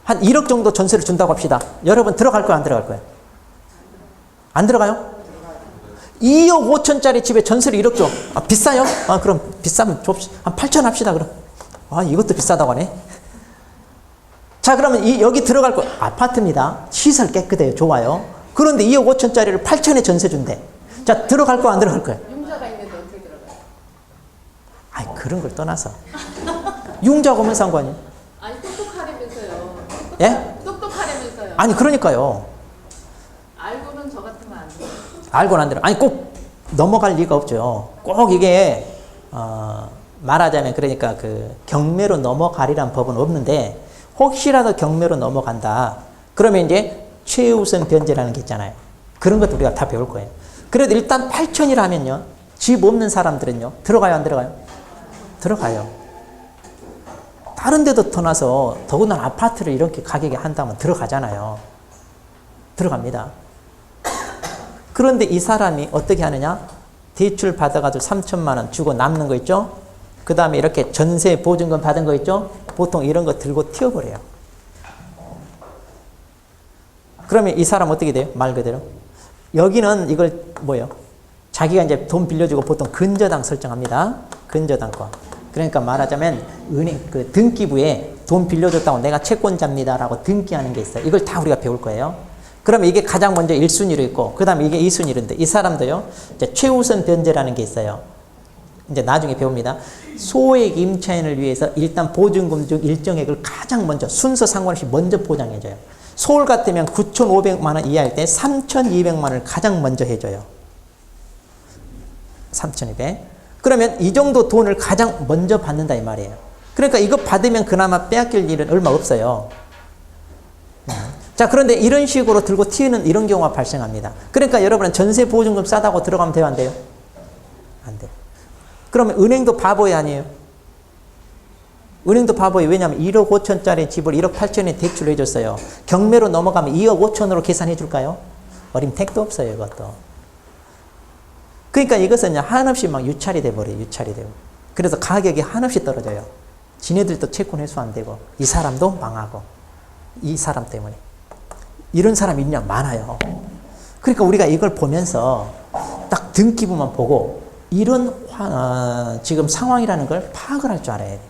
한 1억 정도 전세를 준다고 합시다. 여러분 들어갈 거예요, 안 들어갈 거예요? 안 들어가요? 2억 5천짜리 집에 전세를 1억 줘. 비싸요? 그럼 비싸면 줍시다. 한 8천 합시다, 그럼. 이것도 비싸다고 하네. 자, 그러면 여기 들어갈 거, 아파트입니다. 시설 깨끗해요. 좋아요. 그런데 2억 5천짜리를 8천에 전세 준대. 자, 들어갈 거, 안 들어갈 거예요? 융자가 있는데 어떻게 들어가요? 그런 걸 떠나서. 융자가 오면 상관이에요. 아니 똑똑하려면서요. 예? 똑똑하려면서요. 아니 그러니까요. 알고는 저 같으면 안 돼요. 알고는 안 들어. 아니 꼭 넘어갈 리가 없죠. 꼭 이게 말하자면 그러니까 그 경매로 넘어가리란 법은 없는데 혹시라도 경매로 넘어간다. 그러면 이제 최우선 변제라는 게 있잖아요. 그런 것도 우리가 다 배울 거예요. 그래도 일단 8천이라면요. 집 없는 사람들은요. 들어가요 안 들어가요? 들어가요. 다른 데도 떠나서 더군다나 아파트를 이렇게 가격에 한다면 들어가잖아요. 들어갑니다. 그런데 이 사람이 어떻게 하느냐? 대출 받아가지고 3천만 원 주고 남는 거 있죠? 그 다음에 이렇게 전세 보증금 받은 거 있죠? 보통 이런 거 들고 튀어버려요. 그러면 이 사람 어떻게 돼요? 말 그대로. 여기는 이걸 뭐예요? 자기가 이제 돈 빌려주고 보통 근저당 설정합니다. 근저당권. 그러니까 말하자면 은행 그 등기부에 돈 빌려줬다고 내가 채권자입니다라고 등기하는 게 있어요. 이걸 다 우리가 배울 거예요. 그러면 이게 가장 먼저 1순위로 있고 그 다음에 이게 2순위인데 이 사람도요. 이제 최우선 변제라는 게 있어요. 이제 나중에 배웁니다. 소액 임차인을 위해서 일단 보증금 중 일정액을 가장 먼저 순서 상관없이 먼저 보장해줘요. 서울 같으면 9,500만 원 이하일 때 3,200만 원을 가장 먼저 해줘요. 3,200. 그러면 이 정도 돈을 가장 먼저 받는다 이 말이에요. 그러니까 이거 받으면 그나마 빼앗길 일은 얼마 없어요. 자, 그런데 이런 식으로 들고 튀는 이런 경우가 발생합니다. 그러니까 여러분은 전세 보증금 싸다고 들어가면 돼요, 안 돼요? 안 돼요. 그러면 은행도 바보야 아니에요? 은행도 바보예요. 왜냐하면 1억 5천짜리 집을 1억 8천에 대출을 해줬어요. 경매로 넘어가면 2억 5천으로 계산해 줄까요? 어림택도 없어요, 이것도. 그러니까 이것은 한없이 막 유찰이 돼버려요, 유찰이 되고. 그래서 가격이 한없이 떨어져요. 지네들도 채권 회수 안 되고, 이 사람도 망하고, 이 사람 때문에. 이런 사람이 있냐? 많아요. 그러니까 우리가 이걸 보면서 딱 등기부만 보고 이런 지금 상황이라는 걸 파악을 할 줄 알아야 돼.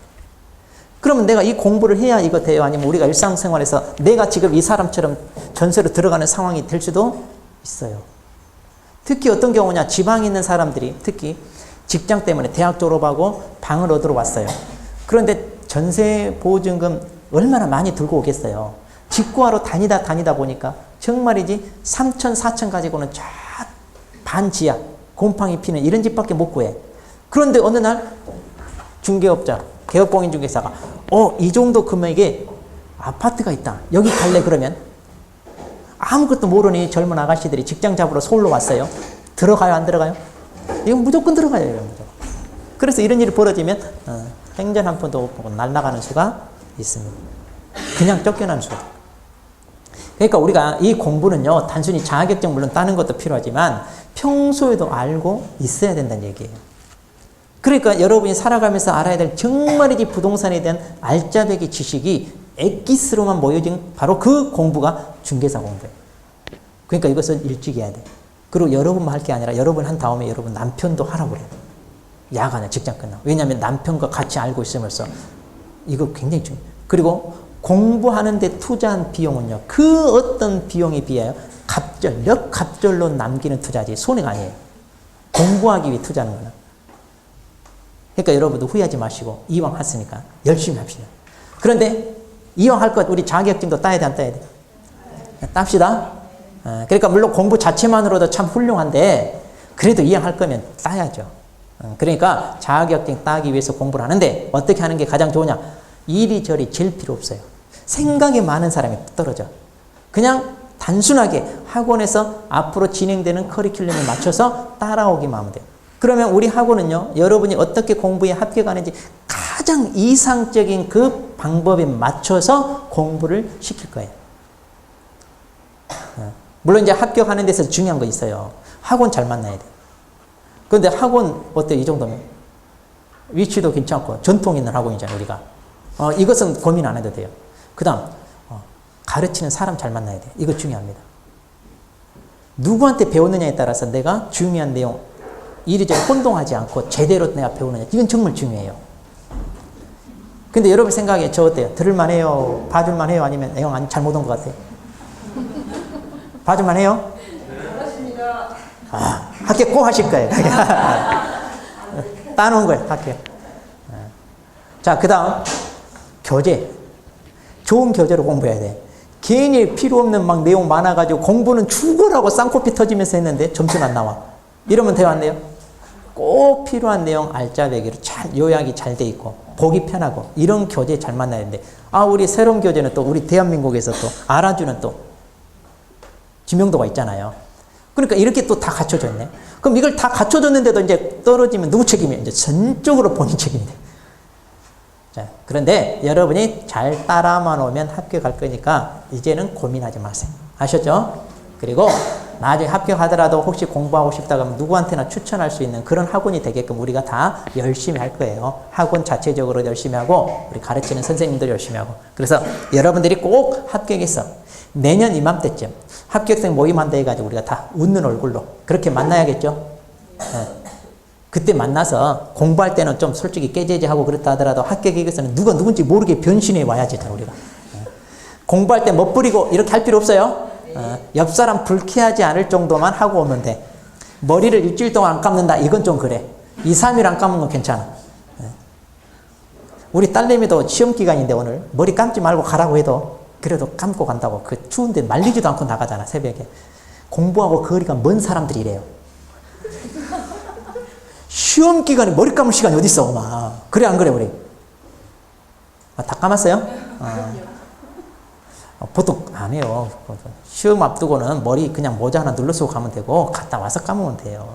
그러면 내가 이 공부를 해야 이거 돼요? 아니면 우리가 일상생활에서 내가 지금 이 사람처럼 전세로 들어가는 상황이 될 수도 있어요. 특히 어떤 경우냐? 지방에 있는 사람들이 특히 직장 때문에 대학 졸업하고 방을 얻으러 왔어요. 그런데 전세 보증금 얼마나 많이 들고 오겠어요. 직구하러 다니다 보니까 정말이지 3천, 4천 가지고는 쫙 반지하, 곰팡이 피는 이런 집밖에 못 구해. 그런데 어느 날 중개업자, 개업공인중개사가 이 정도 금액에 아파트가 있다. 여기 갈래? 그러면 아무것도 모르니 젊은 아가씨들이 직장 잡으러 서울로 왔어요. 들어가요? 안 들어가요? 이건 무조건 들어가요. 이건 무조건. 그래서 이런 일이 벌어지면 행전 한 푼도 못 보고 날아가는 수가 있습니다. 그냥 쫓겨나는 수가. 그러니까 우리가 이 공부는요. 단순히 자격증 물론 따는 것도 필요하지만 평소에도 알고 있어야 된다는 얘기예요. 그러니까 여러분이 살아가면서 알아야 될 정말이지 부동산에 대한 알짜배기 지식이 엑기스로만 모여진 바로 그 공부가 중개사 공부예요. 그러니까 이것은 일찍 해야 돼. 그리고 여러분만 할 게 아니라 여러분 한 다음에 여러분 남편도 하라고 그래요. 야간에 직장 끝나고. 왜냐하면 남편과 같이 알고 있으면서 이거 굉장히 중요해요. 그리고 공부하는 데 투자한 비용은요. 그 어떤 비용에 비하여 역갑절로 남기는 투자지 손해가 아니에요. 공부하기 위해 투자하는 거는. 그러니까 여러분도 후회하지 마시고 이왕 했으니까 열심히 합시다. 그런데 이왕 할 것 우리 자격증도 따야 돼 안 따야 돼? 땁시다. 그러니까 물론 공부 자체만으로도 참 훌륭한데 그래도 이왕 할 거면 따야죠. 그러니까 자격증 따기 위해서 공부를 하는데 어떻게 하는 게 가장 좋으냐? 이리저리 잴 필요 없어요. 생각이 많은 사람이 떨어져. 그냥 단순하게 학원에서 앞으로 진행되는 커리큘럼에 맞춰서 따라오기만 하면 돼요. 그러면 우리 학원은요, 여러분이 어떻게 공부에 합격하는지 가장 이상적인 그 방법에 맞춰서 공부를 시킬 거예요. 물론 이제 합격하는 데서 중요한 거 있어요. 학원 잘 만나야 돼요. 그런데 학원 어때요? 이 정도면? 위치도 괜찮고 전통 있는 학원이잖아요, 우리가. 이것은 고민 안 해도 돼요. 그 다음, 가르치는 사람 잘 만나야 돼요. 이거 중요합니다. 누구한테 배웠느냐에 따라서 내가 중요한 내용, 이리저리 혼동하지 않고 제대로 내가 배우느냐. 이건 정말 중요해요. 근데 여러분 생각에 저 어때요? 들을만 해요? 봐줄만 해요? 아니면 내용 잘못 온 것 같아요? 봐줄만 해요? 그렇습니다. 합격 꼭 하실 거예요. 따놓은 거예요, 합격. 자, 그 다음. 교재. 좋은 교재로 공부해야 돼. 괜히 필요 없는 막 내용 많아가지고 공부는 죽으라고 쌍코피 터지면서 했는데 점수는 안 나와. 이러면 돼요, 안 돼요? 꼭 필요한 내용 알짜배기로 잘 요약이 잘 돼 있고 보기 편하고 이런 교재 잘 만나야 되는데 우리 새로운 교재는 또 우리 대한민국에서 또 알아주는 또 지명도가 있잖아요. 그러니까 이렇게 또 다 갖춰져 있네. 그럼 이걸 다 갖춰줬는데도 이제 떨어지면 누구 책임이에요? 이제 전적으로 본인 책임이 돼. 자, 그런데 여러분이 잘 따라만 오면 합격할 거니까 이제는 고민하지 마세요. 아셨죠? 그리고 나중에 합격하더라도 혹시 공부하고 싶다 그러면 누구한테나 추천할 수 있는 그런 학원이 되게끔 우리가 다 열심히 할 거예요. 학원 자체적으로 열심히 하고 우리 가르치는 선생님들 열심히 하고. 그래서 여러분들이 꼭 합격해서 내년 이맘때쯤 합격생 모임한다 해가지고 우리가 다 웃는 얼굴로 그렇게 만나야겠죠? 네. 그때 만나서 공부할 때는 좀 솔직히 깨재재하고 그렇다 하더라도 합격에 위해서는 누가 누군지 모르게 변신해 와야지 우리가. 공부할 때 멋부리고 이렇게 할 필요 없어요. 옆 사람 불쾌하지 않을 정도만 하고 오면 돼. 머리를 일주일 동안 안 감는다. 이건 좀 그래. 2, 3일 안 감은 건 괜찮아. 우리 딸내미도 시험 기간인데 오늘 머리 감지 말고 가라고 해도 그래도 감고 간다고. 그 추운데 말리지도 않고 나가잖아, 새벽에. 공부하고 거리가 먼 사람들이 이래요. 시험 기간에 머리 감을 시간이 어디 있어, 엄마. 그래, 안 그래, 우리? 다 감았어요? 보통 안 해요. 시험 앞두고는 머리 그냥 모자 하나 눌러쓰고 가면 되고 갔다 와서 감으면 돼요.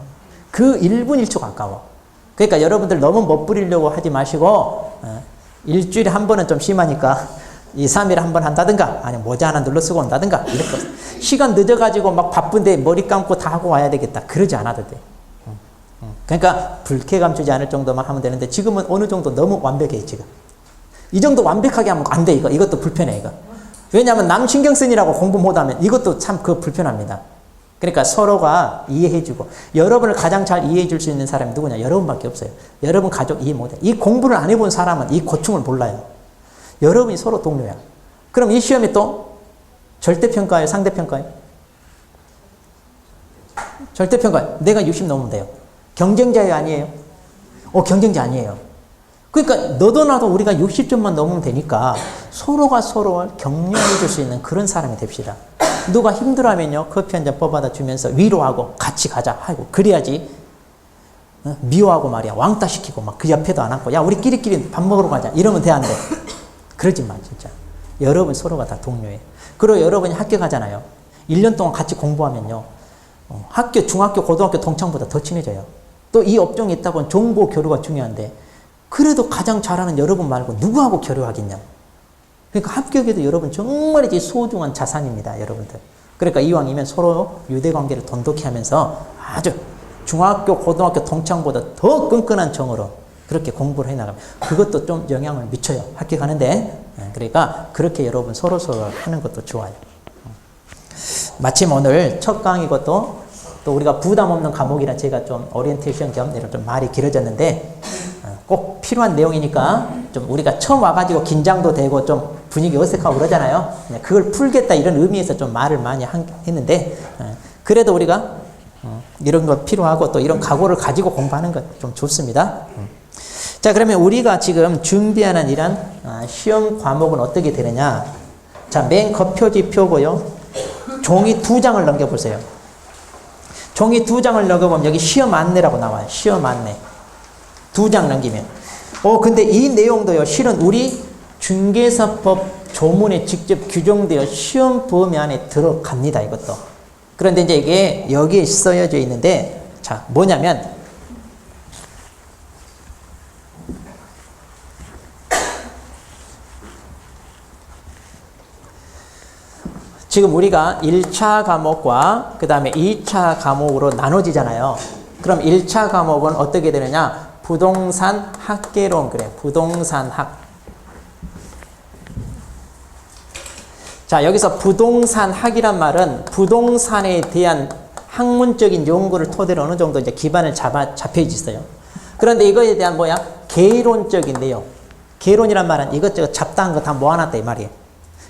그 1분 1초가 아까워. 그러니까 여러분들 너무 멋부리려고 하지 마시고 일주일에 한 번은 좀 심하니까 2, 3일에 한 번 한다든가 아니면 모자 하나 눌러쓰고 온다든가 이렇게. 시간 늦어가지고 막 바쁜데 머리 감고 다 하고 와야 되겠다. 그러지 않아도 돼. 그러니까 불쾌감 주지 않을 정도만 하면 되는데 지금은 어느 정도 너무 완벽해 지금. 이 정도 완벽하게 하면 안 돼. 이것도 불편해 이거. 왜냐하면 남 신경 쓰느라고 공부 못하면 이것도 참 불편합니다. 그러니까 서로가 이해해주고 여러분을 가장 잘 이해해줄 수 있는 사람이 누구냐? 여러분밖에 없어요. 여러분 가족 이해 못해. 이 공부를 안 해본 사람은 이 고충을 몰라요. 여러분이 서로 동료야. 그럼 이 시험이 또 절대평가예요? 상대평가예요? 절대평가예요. 내가 60 넘으면 돼요. 경쟁자예요? 아니에요? 경쟁자 아니에요. 그러니까 너도 나도 우리가 60점만 넘으면 되니까 서로가 서로를 격려해 줄 수 있는 그런 사람이 됩시다. 누가 힘들어하면요 커피 한 잔 뽑아다 주면서 위로하고 같이 가자 하고 그래야지. 미워하고 말이야 왕따 시키고 막 그 옆에도 안 앉고 야 우리끼리끼리 밥 먹으러 가자 이러면 돼 안 돼? 그러지 마 진짜. 여러분 서로가 다 동료예요. 그리고 여러분이 학교 가잖아요. 1년 동안 같이 공부하면요 학교 중학교 고등학교 동창보다 더 친해져요. 또 이 업종에 있다고는 정보 교류가 중요한데 그래도 가장 잘하는 여러분 말고 누구하고 교류하겠냐. 그러니까 합격에도 여러분 정말이지 소중한 자산입니다. 여러분들. 그러니까 이왕이면 서로 유대관계를 돈독히 하면서 아주 중학교 고등학교 동창보다 더 끈끈한 정으로 그렇게 공부를 해나가면 그것도 좀 영향을 미쳐요. 합격하는데. 그러니까 그렇게 여러분 서로 하는 것도 좋아요. 마침 오늘 첫 강의고 또 우리가 부담 없는 과목이라 제가 좀 오리엔테이션 겸 좀 말이 길어졌는데 꼭 필요한 내용이니까 좀 우리가 처음 와가지고 긴장도 되고 좀 분위기 어색하고 그러잖아요. 그걸 풀겠다 이런 의미에서 좀 말을 많이 했는데 그래도 우리가 이런 거 필요하고 또 이런 각오를 가지고 공부하는 것 좀 좋습니다. 자 그러면 우리가 지금 준비하는 이런 시험 과목은 어떻게 되느냐. 자 맨 겉표지 펴고요. 종이 2장을 넘겨보세요. 종이 2장을 넘겨보면 여기 시험 안내라고 나와요. 시험 안내. 2장 넘기면. 근데 이 내용도요, 실은 우리 중개사법 조문에 직접 규정되어 시험 범위 안에 들어갑니다, 이것도. 그런데 이제 이게 여기에 써여져 있는데, 자, 뭐냐면, 지금 우리가 1차 과목과 그 다음에 2차 과목으로 나눠지잖아요. 그럼 1차 과목은 어떻게 되느냐? 부동산 학개론 그래. 부동산학. 자 여기서 부동산학이란 말은 부동산에 대한 학문적인 연구를 토대로 어느 정도 이제 기반을 잡혀 있어요. 그런데 이거에 대한 뭐야? 개론적인 내용. 개론이란 말은 이것저것 잡다한 거 다 모아놨다 이 말이에요.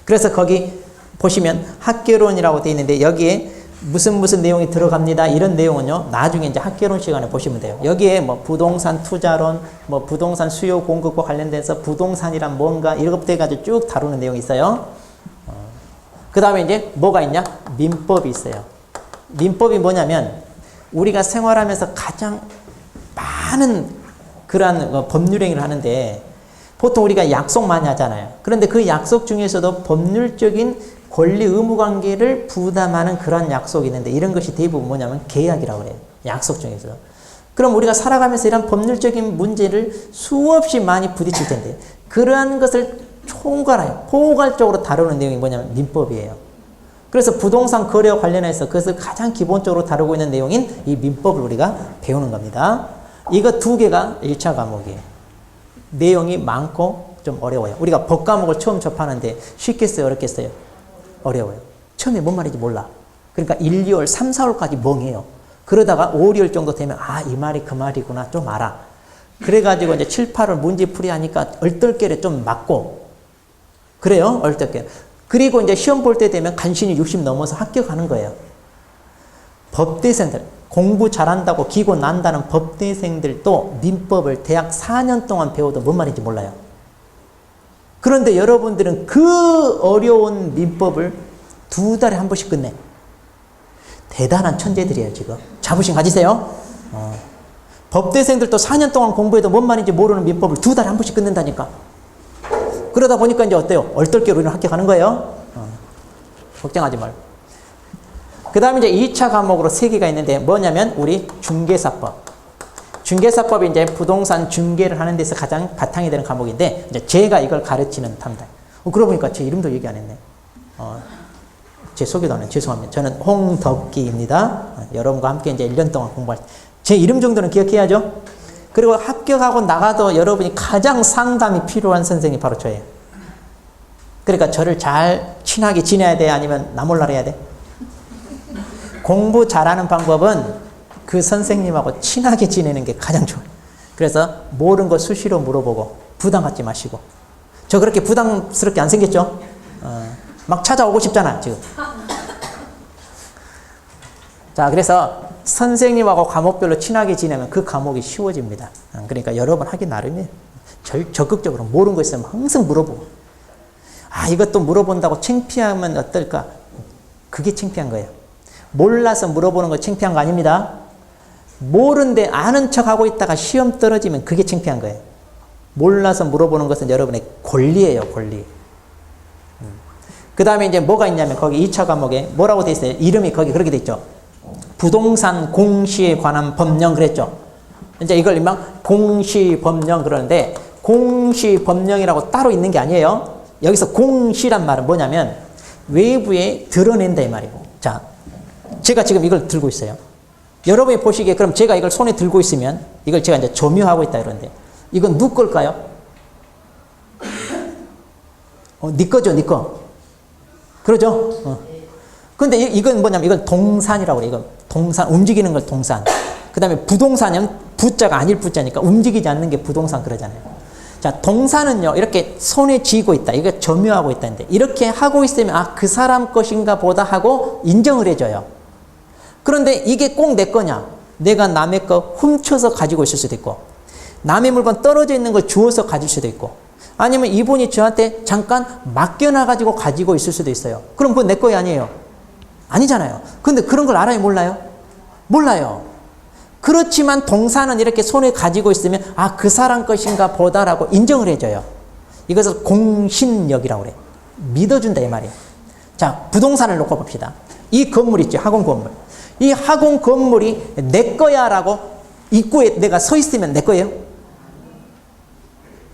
그래서 거기 보시면 학개론이라고 되어 있는데 여기에 무슨 내용이 들어갑니다. 이런 내용은요, 나중에 이제 학개론 시간에 보시면 돼요. 여기에 뭐 부동산 투자론, 뭐 부동산 수요 공급과 관련돼서 부동산이란 뭔가 이런 것부터 해가지고 쭉 다루는 내용이 있어요. 그 다음에 이제 뭐가 있냐? 민법이 있어요. 민법이 뭐냐면 우리가 생활하면서 가장 많은 그러한 법률 행위를 하는데 보통 우리가 약속 많이 하잖아요. 그런데 그 약속 중에서도 법률적인 권리 의무 관계를 부담하는 그런 약속이 있는데 이런 것이 대부분 뭐냐면 계약이라고 그래요. 약속 중에서. 그럼 우리가 살아가면서 이런 법률적인 문제를 수없이 많이 부딪힐 텐데 그러한 것을 총괄하여 포괄적으로 다루는 내용이 뭐냐면 민법이에요. 그래서 부동산 거래와 관련해서 그것을 가장 기본적으로 다루고 있는 내용인 이 민법을 우리가 배우는 겁니다. 이거 두 개가 1차 과목이에요. 내용이 많고 좀 어려워요. 우리가 법 과목을 처음 접하는데 쉽겠어요? 어렵겠어요? 어려워요. 처음에 뭔 말인지 몰라. 그러니까 1, 2월, 3, 4월까지 멍해요. 그러다가 5, 6월 정도 되면 아, 이 말이 그 말이구나 좀 알아. 그래가지고 이제 7, 8월 문제풀이 하니까 얼떨결에 좀 맞고 그래요. 얼떨결에. 그리고 이제 시험 볼 때 되면 간신히 60 넘어서 합격하는 거예요. 법대생들, 공부 잘한다고 기고 난다는 법대생들도 민법을 대학 4년 동안 배워도 뭔 말인지 몰라요. 그런데 여러분들은 그 어려운 민법을 2달에 한 번씩 끝내. 대단한 천재들이에요, 지금. 자부심 가지세요. 법대생들도 4년 동안 공부해도 뭔 말인지 모르는 민법을 2달에 한 번씩 끝낸다니까. 그러다 보니까 이제 어때요? 얼떨결에 우리는 합격하는 거예요. 걱정하지 말고. 그 다음에 이제 2차 과목으로 3개가 있는데 뭐냐면 우리 중개사법. 중개사법이 이제 부동산 중개를 하는 데서 가장 바탕이 되는 과목인데 이제 제가 이걸 가르치는 탐다. 그러고 보니까 제 이름도 얘기 안 했네. 제 소개도 안 했네. 죄송합니다. 저는 홍덕기입니다. 여러분과 함께 이제 1년 동안 공부할 때. 제 이름 정도는 기억해야죠. 그리고 합격하고 나가도 여러분이 가장 상담이 필요한 선생님이 바로 저예요. 그러니까 저를 잘 친하게 지내야 돼? 아니면 나 몰라 해야 돼? 공부 잘하는 방법은 그 선생님하고 친하게 지내는 게 가장 좋아요. 그래서 모르는 거 수시로 물어보고 부담 갖지 마시고. 저 그렇게 부담스럽게 안 생겼죠? 막 찾아오고 싶잖아 지금. 자, 그래서 선생님하고 과목별로 친하게 지내면 그 과목이 쉬워집니다. 그러니까 여러분 하기 나름이에요. 적극적으로 모르는 거 있으면 항상 물어보고. 아, 이것도 물어본다고 창피하면 어떨까? 그게 창피한 거예요. 몰라서 물어보는 거 창피한 거 아닙니다. 모르는데 아는 척하고 있다가 시험 떨어지면 그게 창피한 거예요. 몰라서 물어보는 것은 여러분의 권리예요, 권리. 그 다음에 이제 뭐가 있냐면 거기 2차 과목에 뭐라고 돼 있어요? 이름이 거기 그렇게 돼 있죠. 부동산 공시에 관한 법령 그랬죠. 이제 이걸 일명 공시법령 그러는데 공시법령이라고 따로 있는 게 아니에요. 여기서 공시란 말은 뭐냐면 외부에 드러낸다 이 말이고. 자, 제가 지금 이걸 들고 있어요. 여러분이 보시기에 그럼 제가 이걸 손에 들고 있으면 이걸 제가 이제 점유하고 있다 이러는데 이건 누구 걸까요? 네 거죠, 네 거. 그러죠? 근데 이건 뭐냐면 이건 동산이라고 그래요. 이건 동산, 움직이는 걸 동산. 그 다음에 부동산은 부자가 아닐 부자니까 움직이지 않는 게 부동산 그러잖아요. 자, 동산은요, 이렇게 손에 쥐고 있다. 이거 점유하고 있다는데, 이렇게 하고 있으면, 아, 그 사람 것인가 보다 하고 인정을 해줘요. 그런데 이게 꼭 내 거냐? 내가 남의 거 훔쳐서 가지고 있을 수도 있고, 남의 물건 떨어져 있는 걸 주워서 가질 수도 있고, 아니면 이분이 저한테 잠깐 맡겨놔가지고 가지고 있을 수도 있어요. 그럼 그건 내 거이 아니에요. 아니잖아요. 근데 그런 걸 알아요? 몰라요? 몰라요. 그렇지만 동산은 이렇게 손에 가지고 있으면 아, 그 사람 것인가 보다라고 인정을 해줘요. 이것을 공신력이라고 그래요. 믿어준다 이 말이에요. 자, 부동산을 놓고 봅시다. 이 건물 있죠. 학원 건물. 이 학원 건물이 내 거야 라고 입구에 내가 서 있으면 내 거예요?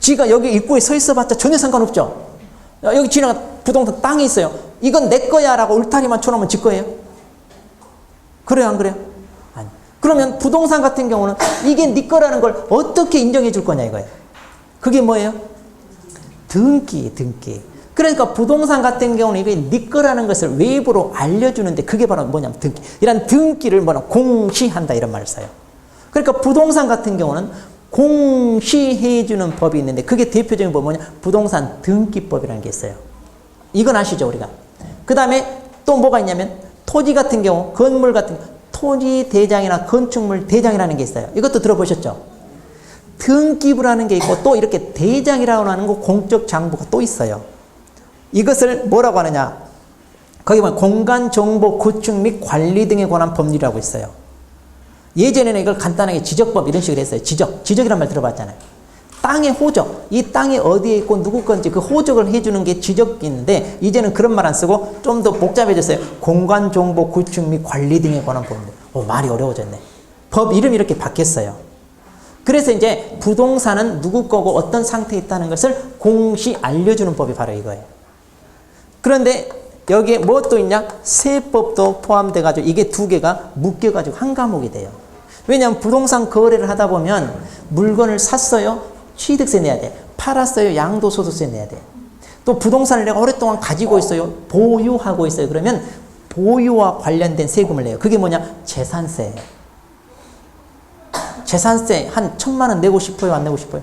지가 여기 입구에 서 있어봤자 전혀 상관없죠. 여기 지나가 부동산 땅이 있어요. 이건 내 거야 라고 울타리만 쳐놓으면 지 거예요? 그래요, 안 그래요? 아니. 그러면 부동산 같은 경우는 이게 네 거라는 걸 어떻게 인정해 줄 거냐 이거예요. 그게 뭐예요? 등기, 등기. 그러니까 부동산 같은 경우는 이게 네 거라는 것을 외부로 알려주는데 그게 바로 뭐냐면 등기. 이런 등기를 뭐라 공시한다 이런 말을 써요. 그러니까 부동산 같은 경우는 공시해주는 법이 있는데 그게 대표적인 법이 뭐냐? 부동산 등기법이라는 게 있어요. 이건 아시죠 우리가? 그 다음에 또 뭐가 있냐면 토지 같은 경우, 건물 같은 경우, 토지 대장이나 건축물 대장이라는 게 있어요. 이것도 들어보셨죠? 등기부라는 게 있고 또 이렇게 대장이라고 하는 거 공적 장부가 또 있어요. 이것을 뭐라고 하느냐? 거기 보면 공간 정보 구축 및 관리 등에 관한 법률이라고 있어요. 예전에는 이걸 간단하게 지적법 이런 식으로 했어요. 지적이란 말 들어봤잖아요. 땅의 호적, 이 땅이 어디에 있고 누구 건지 그 호적을 해주는 게 지적이 있는데 이제는 그런 말 안 쓰고 좀 더 복잡해졌어요. 공간 정보 구축 및 관리 등에 관한 법률. 말이 어려워졌네. 법 이름이 이렇게 바뀌었어요. 그래서 이제 부동산은 누구 거고 어떤 상태에 있다는 것을 공시 알려주는 법이 바로 이거예요. 그런데 여기에 뭐 또 있냐? 세법도 포함돼가지고 이게 두 개가 묶여가지고 한 과목이 돼요. 왜냐하면 부동산 거래를 하다 보면 물건을 샀어요. 취득세 내야 돼. 팔았어요. 양도소득세 내야 돼. 또 부동산을 내가 오랫동안 가지고 있어요. 보유하고 있어요. 그러면 보유와 관련된 세금을 내요. 그게 뭐냐? 재산세. 재산세 한 1,000만 원 내고 싶어요? 안 내고 싶어요?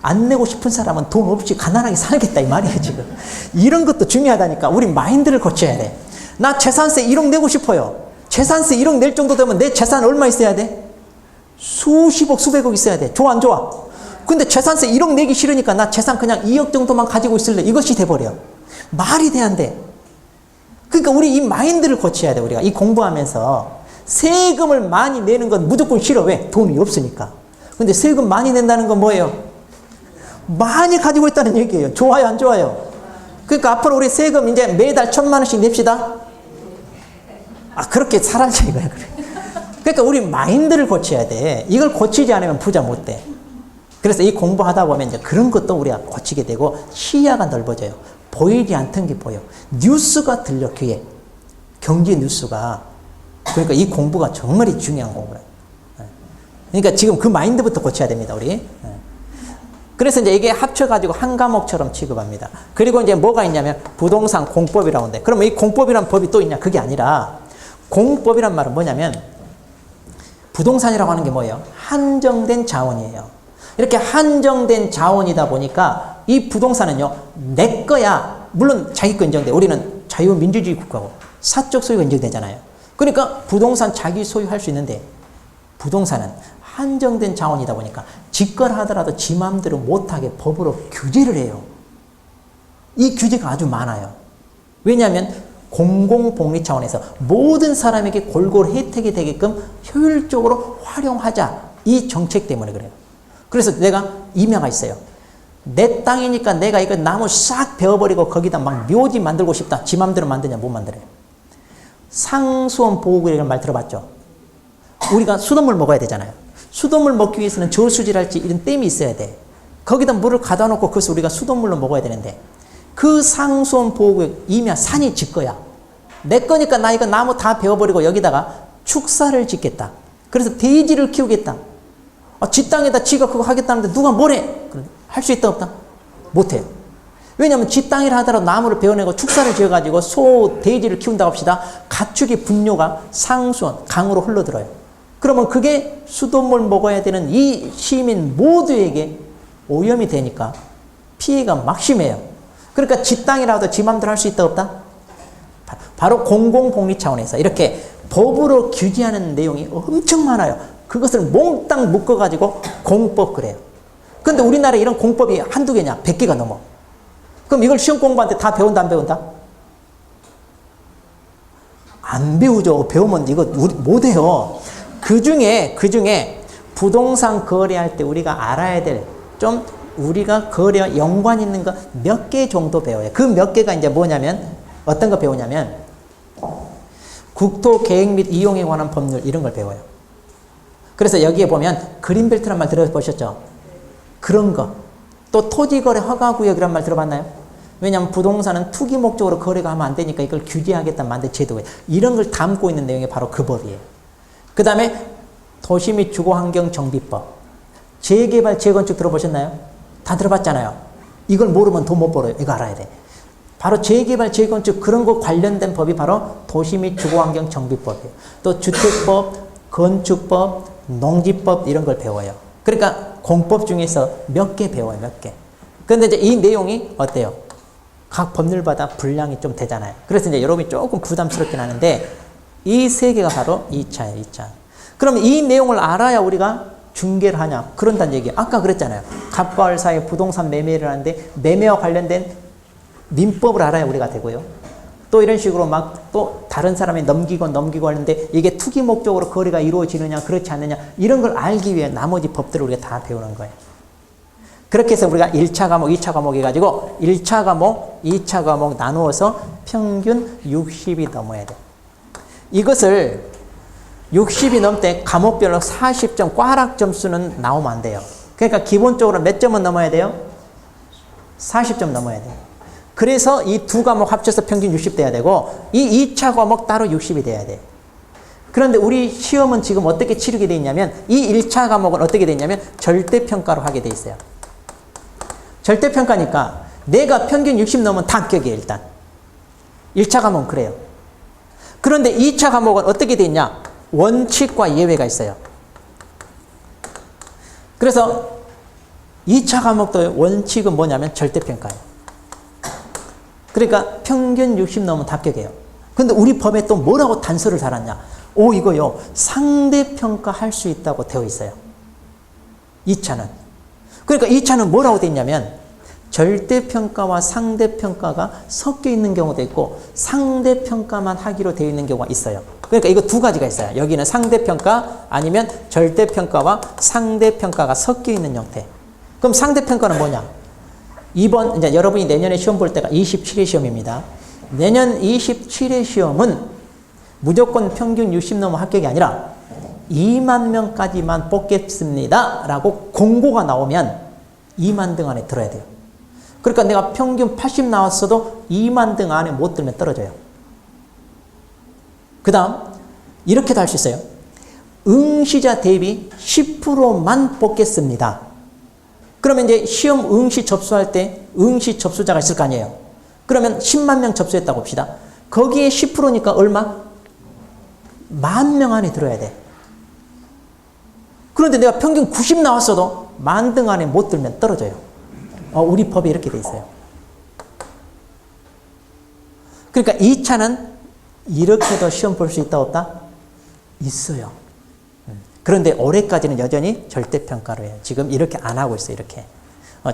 안 내고 싶은 사람은 돈 없이 가난하게 살겠다 이 말이에요 지금. 이런 것도 중요하다니까. 우리 마인드를 고쳐야 돼. 나 재산세 1억 내고 싶어요. 재산세 1억 낼 정도 되면 내 재산 얼마 있어야 돼? 수십억 수백억 있어야 돼. 좋아 안 좋아? 근데 재산세 1억 내기 싫으니까 나 재산 그냥 2억 정도만 가지고 있을래. 이것이 돼버려. 말이 돼 안 돼? 그러니까 우리 이 마인드를 고쳐야 돼. 우리가 이 공부하면서 세금을 많이 내는 건 무조건 싫어. 왜? 돈이 없으니까. 근데 세금 많이 낸다는 건 뭐예요? 많이 가지고 있다는 얘기예요. 좋아요 안 좋아요? 그러니까 앞으로 우리 세금 이제 매달 1,000만 원씩 냅시다. 그렇게 살아야지 이거야. 그러니까 우리 마인드를 고쳐야 돼. 이걸 고치지 않으면 부자 못 돼. 그래서 이 공부하다 보면 이제 그런 것도 우리가 고치게 되고 시야가 넓어져요. 보이지 않던 게 보여. 뉴스가 들려 귀에. 경제 뉴스가. 그러니까 이 공부가 정말 중요한 공부예요. 그러니까 지금 그 마인드부터 고쳐야 됩니다, 우리. 그래서 이제 이게 합쳐가지고 한 과목처럼 취급합니다. 그리고 이제 뭐가 있냐면 부동산 공법이라고 하는데, 그러면 이 공법이란 법이 또 있냐? 그게 아니라 공법이란 말은 뭐냐면 부동산이라고 하는 게 뭐예요? 한정된 자원이에요. 이렇게 한정된 자원이다 보니까 이 부동산은요, 내 거야. 물론 자기 거 인정돼. 우리는 자유민주주의 국가고 사적 소유가 인정되잖아요. 그러니까 부동산 자기 소유할 수 있는데 부동산은 한정된 자원이다 보니까 집거를 하더라도 지 마음대로 못하게 법으로 규제를 해요. 이 규제가 아주 많아요. 왜냐하면 공공복리 차원에서 모든 사람에게 골고루 혜택이 되게끔 효율적으로 활용하자. 이 정책 때문에 그래요. 그래서 내가 임야가 있어요. 내 땅이니까 내가 이거 나무 싹 베어버리고 거기다 막 묘지 만들고 싶다. 지 마음대로 만드냐? 못 만들어요. 상수원 보호구역이라는 말 들어봤죠? 우리가 수돗물 먹어야 되잖아요. 수돗물 먹기 위해서는 저수지랄지 이런 댐이 있어야 돼. 거기다 물을 가다 놓고 그것을 우리가 수돗물로 먹어야 되는데 그 상수원 보호구역 임야 산이 지 거야. 내 거니까 나 이거 나무 다 베어버리고 여기다가 축사를 짓겠다. 그래서 돼지를 키우겠다. 지 땅에다 지가 그거 하겠다는데 누가 뭐래? 할 수 있다 없다? 못해요. 왜냐하면 지 땅이라 하더라도 나무를 베어내고 축사를 지어가지고 소, 돼지를 키운다고 합시다. 가축의 분뇨가 상수원, 강으로 흘러들어요. 그러면 그게 수돗물 먹어야 되는 이 시민 모두에게 오염이 되니까 피해가 막심해요. 그러니까 지 땅이라도 지 맘대로 할 수 있다 없다? 바로 공공복리 차원에서 이렇게 법으로 규제하는 내용이 엄청 많아요. 그것을 몽땅 묶어가지고 공법 그래요. 근데 우리나라에 이런 공법이 한두 개냐? 100개가 넘어. 그럼 이걸 시험 공부하는데 다 배운다 안 배운다? 안 배우죠. 배우면 이거 우리 못해요. 그 중에 부동산 거래할 때 우리가 알아야 될 좀 우리가 거래와 연관 있는 거 몇 개 정도 배워요. 그 몇 개가 이제 뭐냐면 어떤 거 배우냐면 국토 계획 및 이용에 관한 법률 이런 걸 배워요. 그래서 여기에 보면 그린벨트란 말 들어보셨죠? 그런 거. 또 토지거래 허가구역이란 말 들어봤나요? 왜냐하면 부동산은 투기 목적으로 거래가 하면 안 되니까 이걸 규제하겠다는 만든 제도예요. 이런 걸 담고 있는 내용이 바로 그 법이에요. 그 다음에 도시 및 주거환경정비법. 재개발, 재건축 들어보셨나요? 다 들어봤잖아요. 이걸 모르면 돈 못 벌어요. 이거 알아야 돼. 바로 재개발, 재건축 그런 거 관련된 법이 바로 도시 및 주거환경정비법이에요. 또 주택법, 건축법, 농지법 이런 걸 배워요. 그러니까 공법 중에서 몇 개 배워요. 몇 개. 그런데 이제 이 내용이 어때요? 각 법률마다 분량이 좀 되잖아요. 그래서 이제 여러분이 조금 부담스럽긴 하는데 이 세 개가 바로 2차예요. 2차. 그럼 이 내용을 알아야 우리가 중개를 하냐? 그런다는 얘기예요. 아까 그랬잖아요. 갑과 을 사이에 부동산 매매를 하는데 매매와 관련된 민법을 알아야 우리가 되고요. 또 이런 식으로 막 또 다른 사람이 넘기고 하는데 이게 투기 목적으로 거래가 이루어지느냐 그렇지 않느냐 이런 걸 알기 위해 나머지 법들을 우리가 다 배우는 거예요. 그렇게 해서 우리가 1차 과목, 2차 과목 해가지고 1차 과목, 2차 과목 나누어서 평균 60이 넘어야 돼요. 이것을 60이 넘때 과목별로 40점 꽈락 점수는 나오면 안 돼요. 그러니까 기본적으로 몇 점은 넘어야 돼요? 40점 넘어야 돼요. 그래서 이 두 과목 합쳐서 평균 60 돼야 되고 이 2차 과목 따로 60이 돼야 돼요. 그런데 우리 시험은 지금 어떻게 치르게 돼 있냐면 이 1차 과목은 어떻게 돼 있냐면 절대평가로 하게 돼 있어요. 절대평가니까 내가 평균 60 넘으면 다 합격이에요. 일단 1차 과목은 그래요. 그런데 2차 과목은 어떻게 돼 있냐? 원칙과 예외가 있어요. 그래서 2차 과목도 원칙은 뭐냐면 절대평가예요. 그러니까 평균 60 넘으면 합격이에요. 근데 우리 법에 또 뭐라고 단서를 달았냐? 이거요. 상대평가 할 수 있다고 되어 있어요. 2차는. 그러니까 2차는 뭐라고 되어 있냐면 절대평가와 상대평가가 섞여 있는 경우도 있고 상대평가만 하기로 되어 있는 경우가 있어요. 그러니까 이거 두 가지가 있어요. 여기는 상대평가 아니면 절대평가와 상대평가가 섞여 있는 형태. 그럼 상대평가는 뭐냐? 이번 이제 여러분이 내년에 시험 볼 때가 27회 시험입니다. 내년 27회 시험은 무조건 평균 60 넘으면 합격이 아니라 2만 명까지만 뽑겠습니다 라고 공고가 나오면 2만 등 안에 들어야 돼요. 그러니까 내가 평균 80 나왔어도 2만 등 안에 못 들면 떨어져요. 그 다음 이렇게도 할 수 있어요. 응시자 대비 10%만 뽑겠습니다. 그러면 이제 시험 응시 접수할 때 응시 접수자가 있을 거 아니에요. 그러면 10만 명 접수했다고 봅시다. 거기에 10%니까 얼마? 10,000명 안에 들어야 돼. 그런데 내가 평균 90 나왔어도 10,000등 안에 못 들면 떨어져요. 우리 법이 이렇게 돼 있어요. 그러니까 2차는 이렇게도 시험 볼 수 있다 없다? 있어요. 그런데 올해까지는 여전히 절대평가로 해요. 지금 이렇게 안 하고 있어요. 이렇게.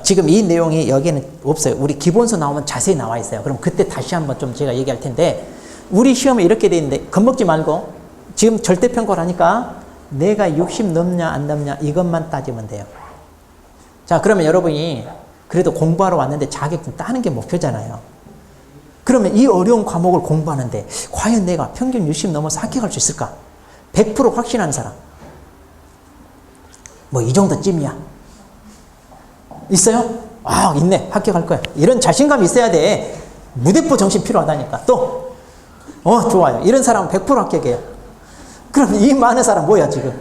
지금 이 내용이 여기에는 없어요. 우리 기본서 나오면 자세히 나와 있어요. 그럼 그때 다시 한번 좀 제가 얘기할 텐데 우리 시험에 이렇게 돼 있는데 겁먹지 말고 지금 절대평가를 하니까 내가 60 넘냐 안 넘냐 이것만 따지면 돼요. 자, 그러면 여러분이 그래도 공부하러 왔는데 자격증 따는 게 목표잖아요. 그러면 이 어려운 과목을 공부하는데 과연 내가 평균 60 넘어서 합격할 수 있을까? 100% 확신하는 사람. 뭐 이 정도쯤이야. 있어요? 있네. 합격할 거야. 이런 자신감이 있어야 돼. 무대포 정신 필요하다니까. 또 좋아요. 이런 사람은 100% 합격이에요. 그럼 이 많은 사람 뭐야 지금?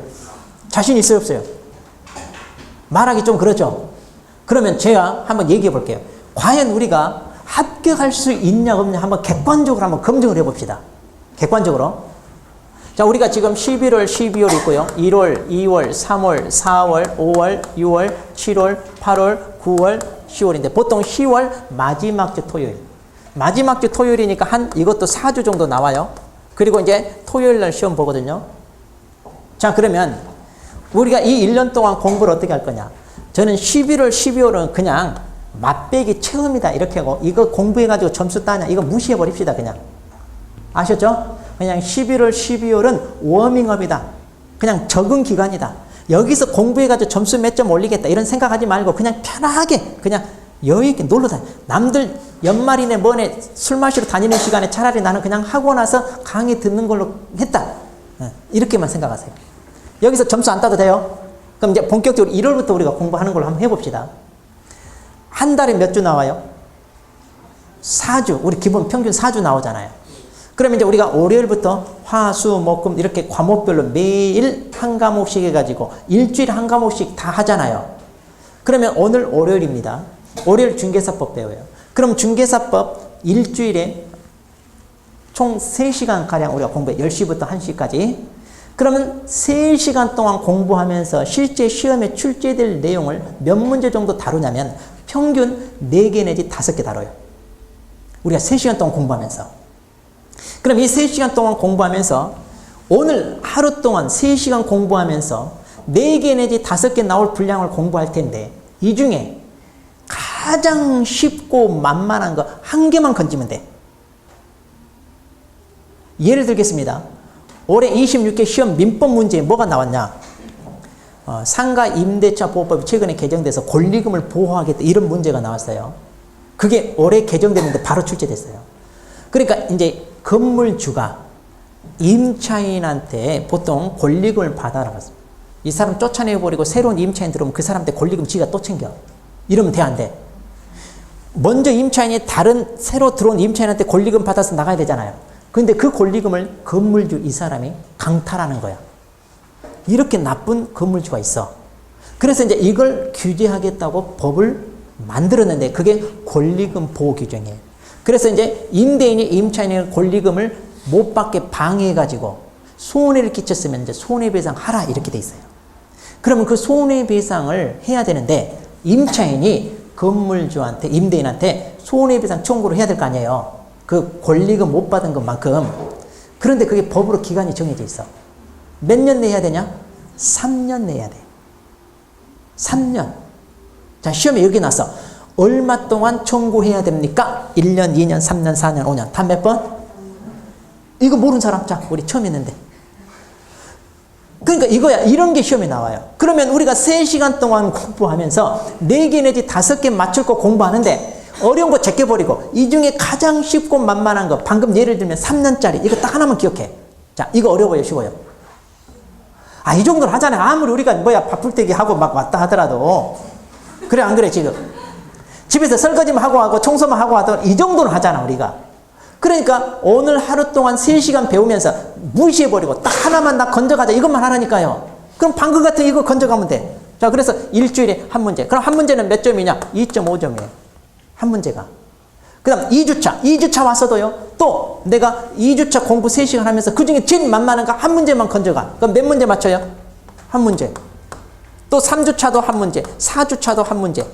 자신 있어요 없어요? 말하기 좀 그렇죠? 그러면 제가 한번 얘기해 볼게요. 과연 우리가 합격할 수 있냐 없냐 한번 객관적으로 한번 검증을 해봅시다. 객관적으로. 자, 우리가 지금 11월, 12월 있고요. 1월, 2월, 3월, 4월, 5월, 6월, 7월, 8월, 9월, 10월인데 보통 10월 마지막 주 토요일. 마지막 주 토요일이니까 이것도 4주 정도 나와요. 그리고 이제 토요일 날 시험 보거든요. 자, 그러면 우리가 이 1년 동안 공부를 어떻게 할 거냐? 저는 11월, 12월은 그냥 맛배기 체험이다 이렇게 하고 이거 공부해가지고 점수 따냐 이거 무시해버립시다 그냥. 아셨죠? 그냥 11월, 12월은 워밍업이다. 그냥 적응 기간이다. 여기서 공부해가지고 점수 몇 점 올리겠다 이런 생각하지 말고 그냥 편하게 그냥 여유있게 놀러 다녀. 남들 연말이네 뭐네 술 마시러 다니는 시간에 차라리 나는 그냥 하고 나서 강의 듣는 걸로 했다. 이렇게만 생각하세요. 여기서 점수 안 따도 돼요. 그럼 이제 본격적으로 1월부터 우리가 공부하는 걸로 한번 해봅시다. 한 달에 몇 주 나와요? 4주. 우리 기본 평균 4주 나오잖아요. 그러면 이제 우리가 월요일부터 화, 수, 목, 금 이렇게 과목별로 매일 한 과목씩 해가지고 일주일에 한 과목씩 다 하잖아요. 그러면 오늘 월요일입니다. 월요일 중개사법 배워요. 그럼 중개사법 일주일에 총 3시간가량 우리가 공부해요. 10시부터 1시까지. 그러면 3시간 동안 공부하면서 실제 시험에 출제될 내용을 몇 문제 정도 다루냐면 평균 4개 내지 5개 다뤄요. 우리가 3시간 동안 공부하면서. 그럼 이 3시간 동안 공부하면서 오늘 하루 동안 3시간 공부하면서 4개 내지 5개 나올 분량을 공부할 텐데 이 중에 가장 쉽고 만만한 거 한 개만 건지면 돼. 예를 들겠습니다. 올해 26개 시험 민법 문제에 뭐가 나왔냐? 상가 임대차 보호법이 최근에 개정돼서 권리금을 보호하겠다 이런 문제가 나왔어요. 그게 올해 개정됐는데 바로 출제됐어요. 그러니까 이제 건물주가 임차인한테 보통 권리금을 받아라고 했어요. 이 사람 쫓아내버리고 새로운 임차인 들어오면 그 사람한테 권리금 지가 또 챙겨. 이러면 돼, 안 돼? 먼저 임차인이 다른 새로 들어온 임차인한테 권리금 받아서 나가야 되잖아요. 근데 그 권리금을 건물주 이 사람이 강탈하는 거야. 이렇게 나쁜 건물주가 있어. 그래서 이제 이걸 규제하겠다고 법을 만들었는데 그게 권리금 보호 규정이에요. 그래서 이제 임대인이 임차인의 권리금을 못 받게 방해해가지고 손해를 끼쳤으면 이제 손해배상하라 이렇게 돼 있어요. 그러면 그 손해배상을 해야 되는데 임차인이 건물주한테 임대인한테 손해배상 청구를 해야 될 거 아니에요. 그 권리금 못 받은 것만큼. 그런데 그게 법으로 기간이 정해져 있어. 몇 년 내야 되냐? 3년 내야 돼. 3년. 자, 시험에 여기 나왔어. 얼마 동안 청구해야 됩니까? 1년, 2년, 3년, 4년, 5년. 다 몇 번? 이거 모르는 사람, 자, 우리 처음 했는데. 그러니까 이거야. 이런 게 시험에 나와요. 그러면 우리가 3시간 동안 공부하면서 4개 내지 5개 맞출 거 공부하는데 어려운 거 제껴버리고 이 중에 가장 쉽고 만만한 거 방금 예를 들면 3년짜리 이거 딱 하나만 기억해. 자, 이거 어려워요, 쉬워요? 아, 이 정도는 하잖아요. 아무리 우리가 바풀떼기 하고 막 왔다 하더라도. 그래, 안 그래, 지금? 집에서 설거지만 하고 청소만 하고 하더라도 이 정도는 하잖아, 우리가. 그러니까 오늘 하루 동안 3시간 배우면서 무시해버리고 딱 하나만 나 건져가자 이것만 하라니까요. 그럼 방금 같은 이거 건져가면 돼. 자, 그래서 일주일에 한 문제. 그럼 한 문제는 몇 점이냐? 2.5점이에요. 한 문제가. 그 다음 2주차 왔어도요. 또 내가 2주차 공부 3시간 하면서 그 중에 제일 만만한 거 한 문제만 건져가. 그럼 몇 문제 맞춰요? 한 문제. 또 3주차도 한 문제. 4주차도 한 문제.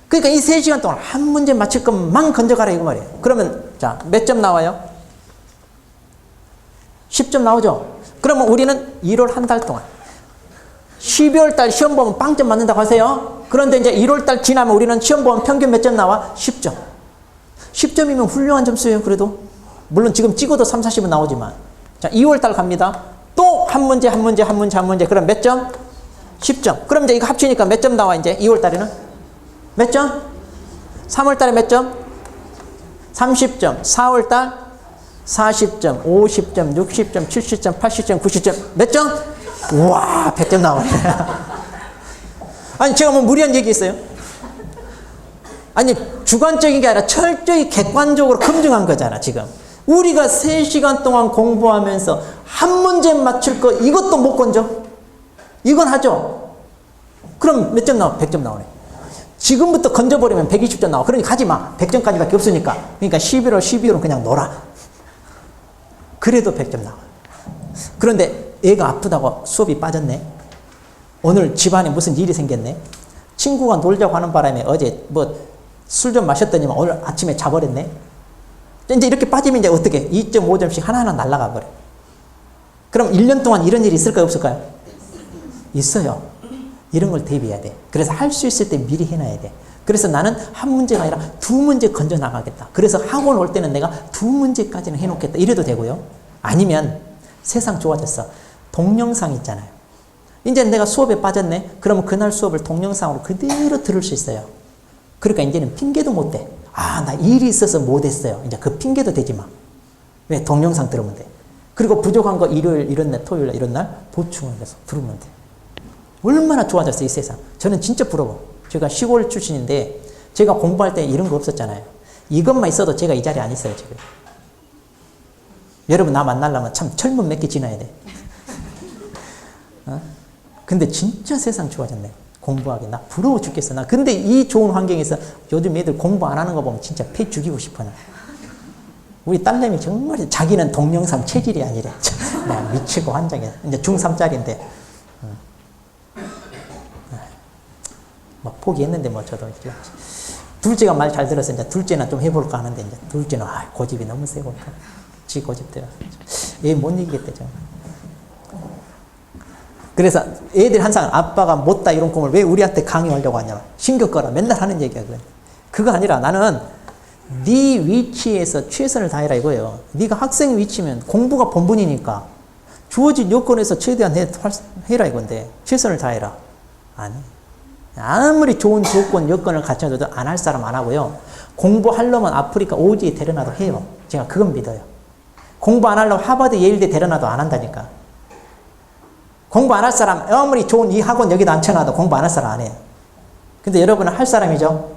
그러니까 이 3시간 동안 한 문제 맞힐 것만 건져가라 이거 말이에요. 그러면 자, 몇 점 나와요? 10점 나오죠? 그러면 우리는 1월 한 달 동안 12월 달 시험 보면 빵점 맞는다고 하세요. 그런데 이제 1월 달 지나면 우리는 시험 보면 평균 몇 점 나와? 10점. 10점이면 훌륭한 점수예요, 그래도. 물론 지금 찍어도 3, 40은 나오지만. 자, 2월 달 갑니다. 또 한 문제. 그럼 몇 점? 10점. 그럼 이제 이거 합치니까 몇 점 나와, 이제 2월 달에는? 몇 점? 3월 달에 몇 점? 30점. 4월 달? 40점, 50점, 60점, 70점, 80점, 90점. 몇 점? 우와, 100점 나와요. 아니, 제가 뭐 무리한 얘기 있어요? 아니, 주관적인 게 아니라 철저히 객관적으로 검증한 거잖아, 지금. 우리가 3시간 동안 공부하면서 한 문제 맞출 거 이것도 못 건져? 이건 하죠? 그럼 몇 점 나와? 100점 나오네. 지금부터 건져버리면 120점 나와. 그러니 가지 마. 100점까지밖에 없으니까. 그러니까 11월, 12월은 그냥 놀아. 그래도 100점 나와. 그런데 애가 아프다고 수업이 빠졌네. 오늘 집안에 무슨 일이 생겼네. 친구가 놀자고 하는 바람에 어제 술 좀 마셨더니만 오늘 아침에 자버렸네. 이제 이렇게 빠지면 이제 어떻게 2.5점씩 하나하나 날아가 버려. 그럼 1년 동안 이런 일이 있을까요, 없을까요? 있어요. 이런 걸 대비해야 돼. 그래서 할 수 있을 때 미리 해놔야 돼. 그래서 나는 한 문제가 아니라 2문제 건져 나가겠다. 그래서 학원 올 때는 내가 2문제까지는 해놓겠다. 이래도 되고요. 아니면 세상 좋아졌어. 동영상 있잖아요. 이제 내가 수업에 빠졌네. 그러면 그날 수업을 동영상으로 그대로 들을 수 있어요. 그러니까 이제는 핑계도 못 대. 아, 나 일이 있어서 못했어요. 이제 그 핑계도 대지 마. 왜? 동영상 들으면 돼. 그리고 부족한 거 일요일, 이런 날, 토요일, 이런 날 보충을 해서 들으면 돼. 얼마나 좋아졌어, 이 세상. 저는 진짜 부러워. 제가 시골 출신인데 제가 공부할 때 이런 거 없었잖아요. 이것만 있어도 제가 이 자리에 안 있어요, 지금. 여러분, 나 만나려면 참 철문 몇 개 지나야 돼. 어? 근데 진짜 세상 좋아졌네. 공부하기. 나 부러워 죽겠어. 나 근데 이 좋은 환경에서 요즘 애들 공부 안 하는 거 보면 진짜 패 죽이고 싶어. 나. 우리 딸내미 정말 자기는 동영상 체질이 아니래. 나 미치고 환장해. 이제 중3짜리인데. 막 포기했는데 뭐 저도. 둘째가 말 잘 들어서 이제 둘째는 좀 해볼까 하는데 이제 둘째는 고집이 너무 세고 지 고집대로 얘 못 이기겠대. 그래서 애들 항상 아빠가 못다 이런 꿈을 왜 우리한테 강요하려고 하냐. 신경 꺼라. 맨날 하는 얘기야. 그거 아니라 나는 네 위치에서 최선을 다해라 이거예요. 네가 학생 위치면 공부가 본분이니까 주어진 요건에서 최대한 해라 이건데 최선을 다해라. 아니. 아무리 좋은 조건, 여건을 갖춰줘도 안 할 사람 안 하고요. 공부하려면 아프리카 오지에 데려놔도 해요. 제가 그건 믿어요. 공부 안 하려면 하버드, 예일대 데려놔도 안 한다니까. 공부 안 할 사람, 아무리 좋은 이 학원 여기다 앉혀놔도 공부 안 할 사람 안 해요. 근데 여러분은 할 사람이죠?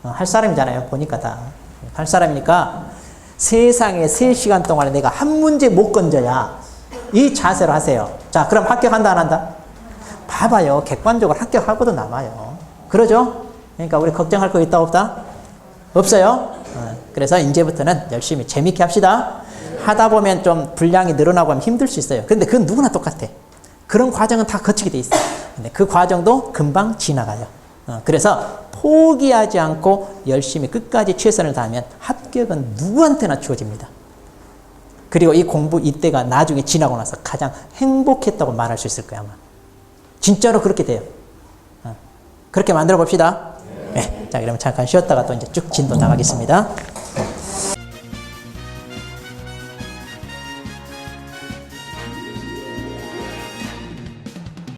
할 사람이잖아요. 보니까 다. 할 사람이니까 세상에 3시간 동안에 내가 한 문제 못 건져야 이 자세로 하세요. 자, 그럼 합격한다, 안 한다? 봐봐요. 객관적으로 합격하고도 남아요. 그러죠? 그러니까 우리 걱정할 거 있다, 없다? 없어요? 그래서 이제부터는 열심히 재밌게 합시다. 하다 보면 좀 분량이 늘어나고 하면 힘들 수 있어요. 근데 그건 누구나 똑같아. 그런 과정은 다 거치게 돼 있어요. 근데 그 과정도 금방 지나가요. 그래서 포기하지 않고 열심히 끝까지 최선을 다하면 합격은 누구한테나 주어집니다. 그리고 이 공부 이때가 나중에 지나고 나서 가장 행복했다고 말할 수 있을 거야, 아마. 진짜로 그렇게 돼요. 그렇게 만들어 봅시다. 네. 자, 그러면 잠깐 쉬었다가 또 이제 쭉 진도 나가겠습니다.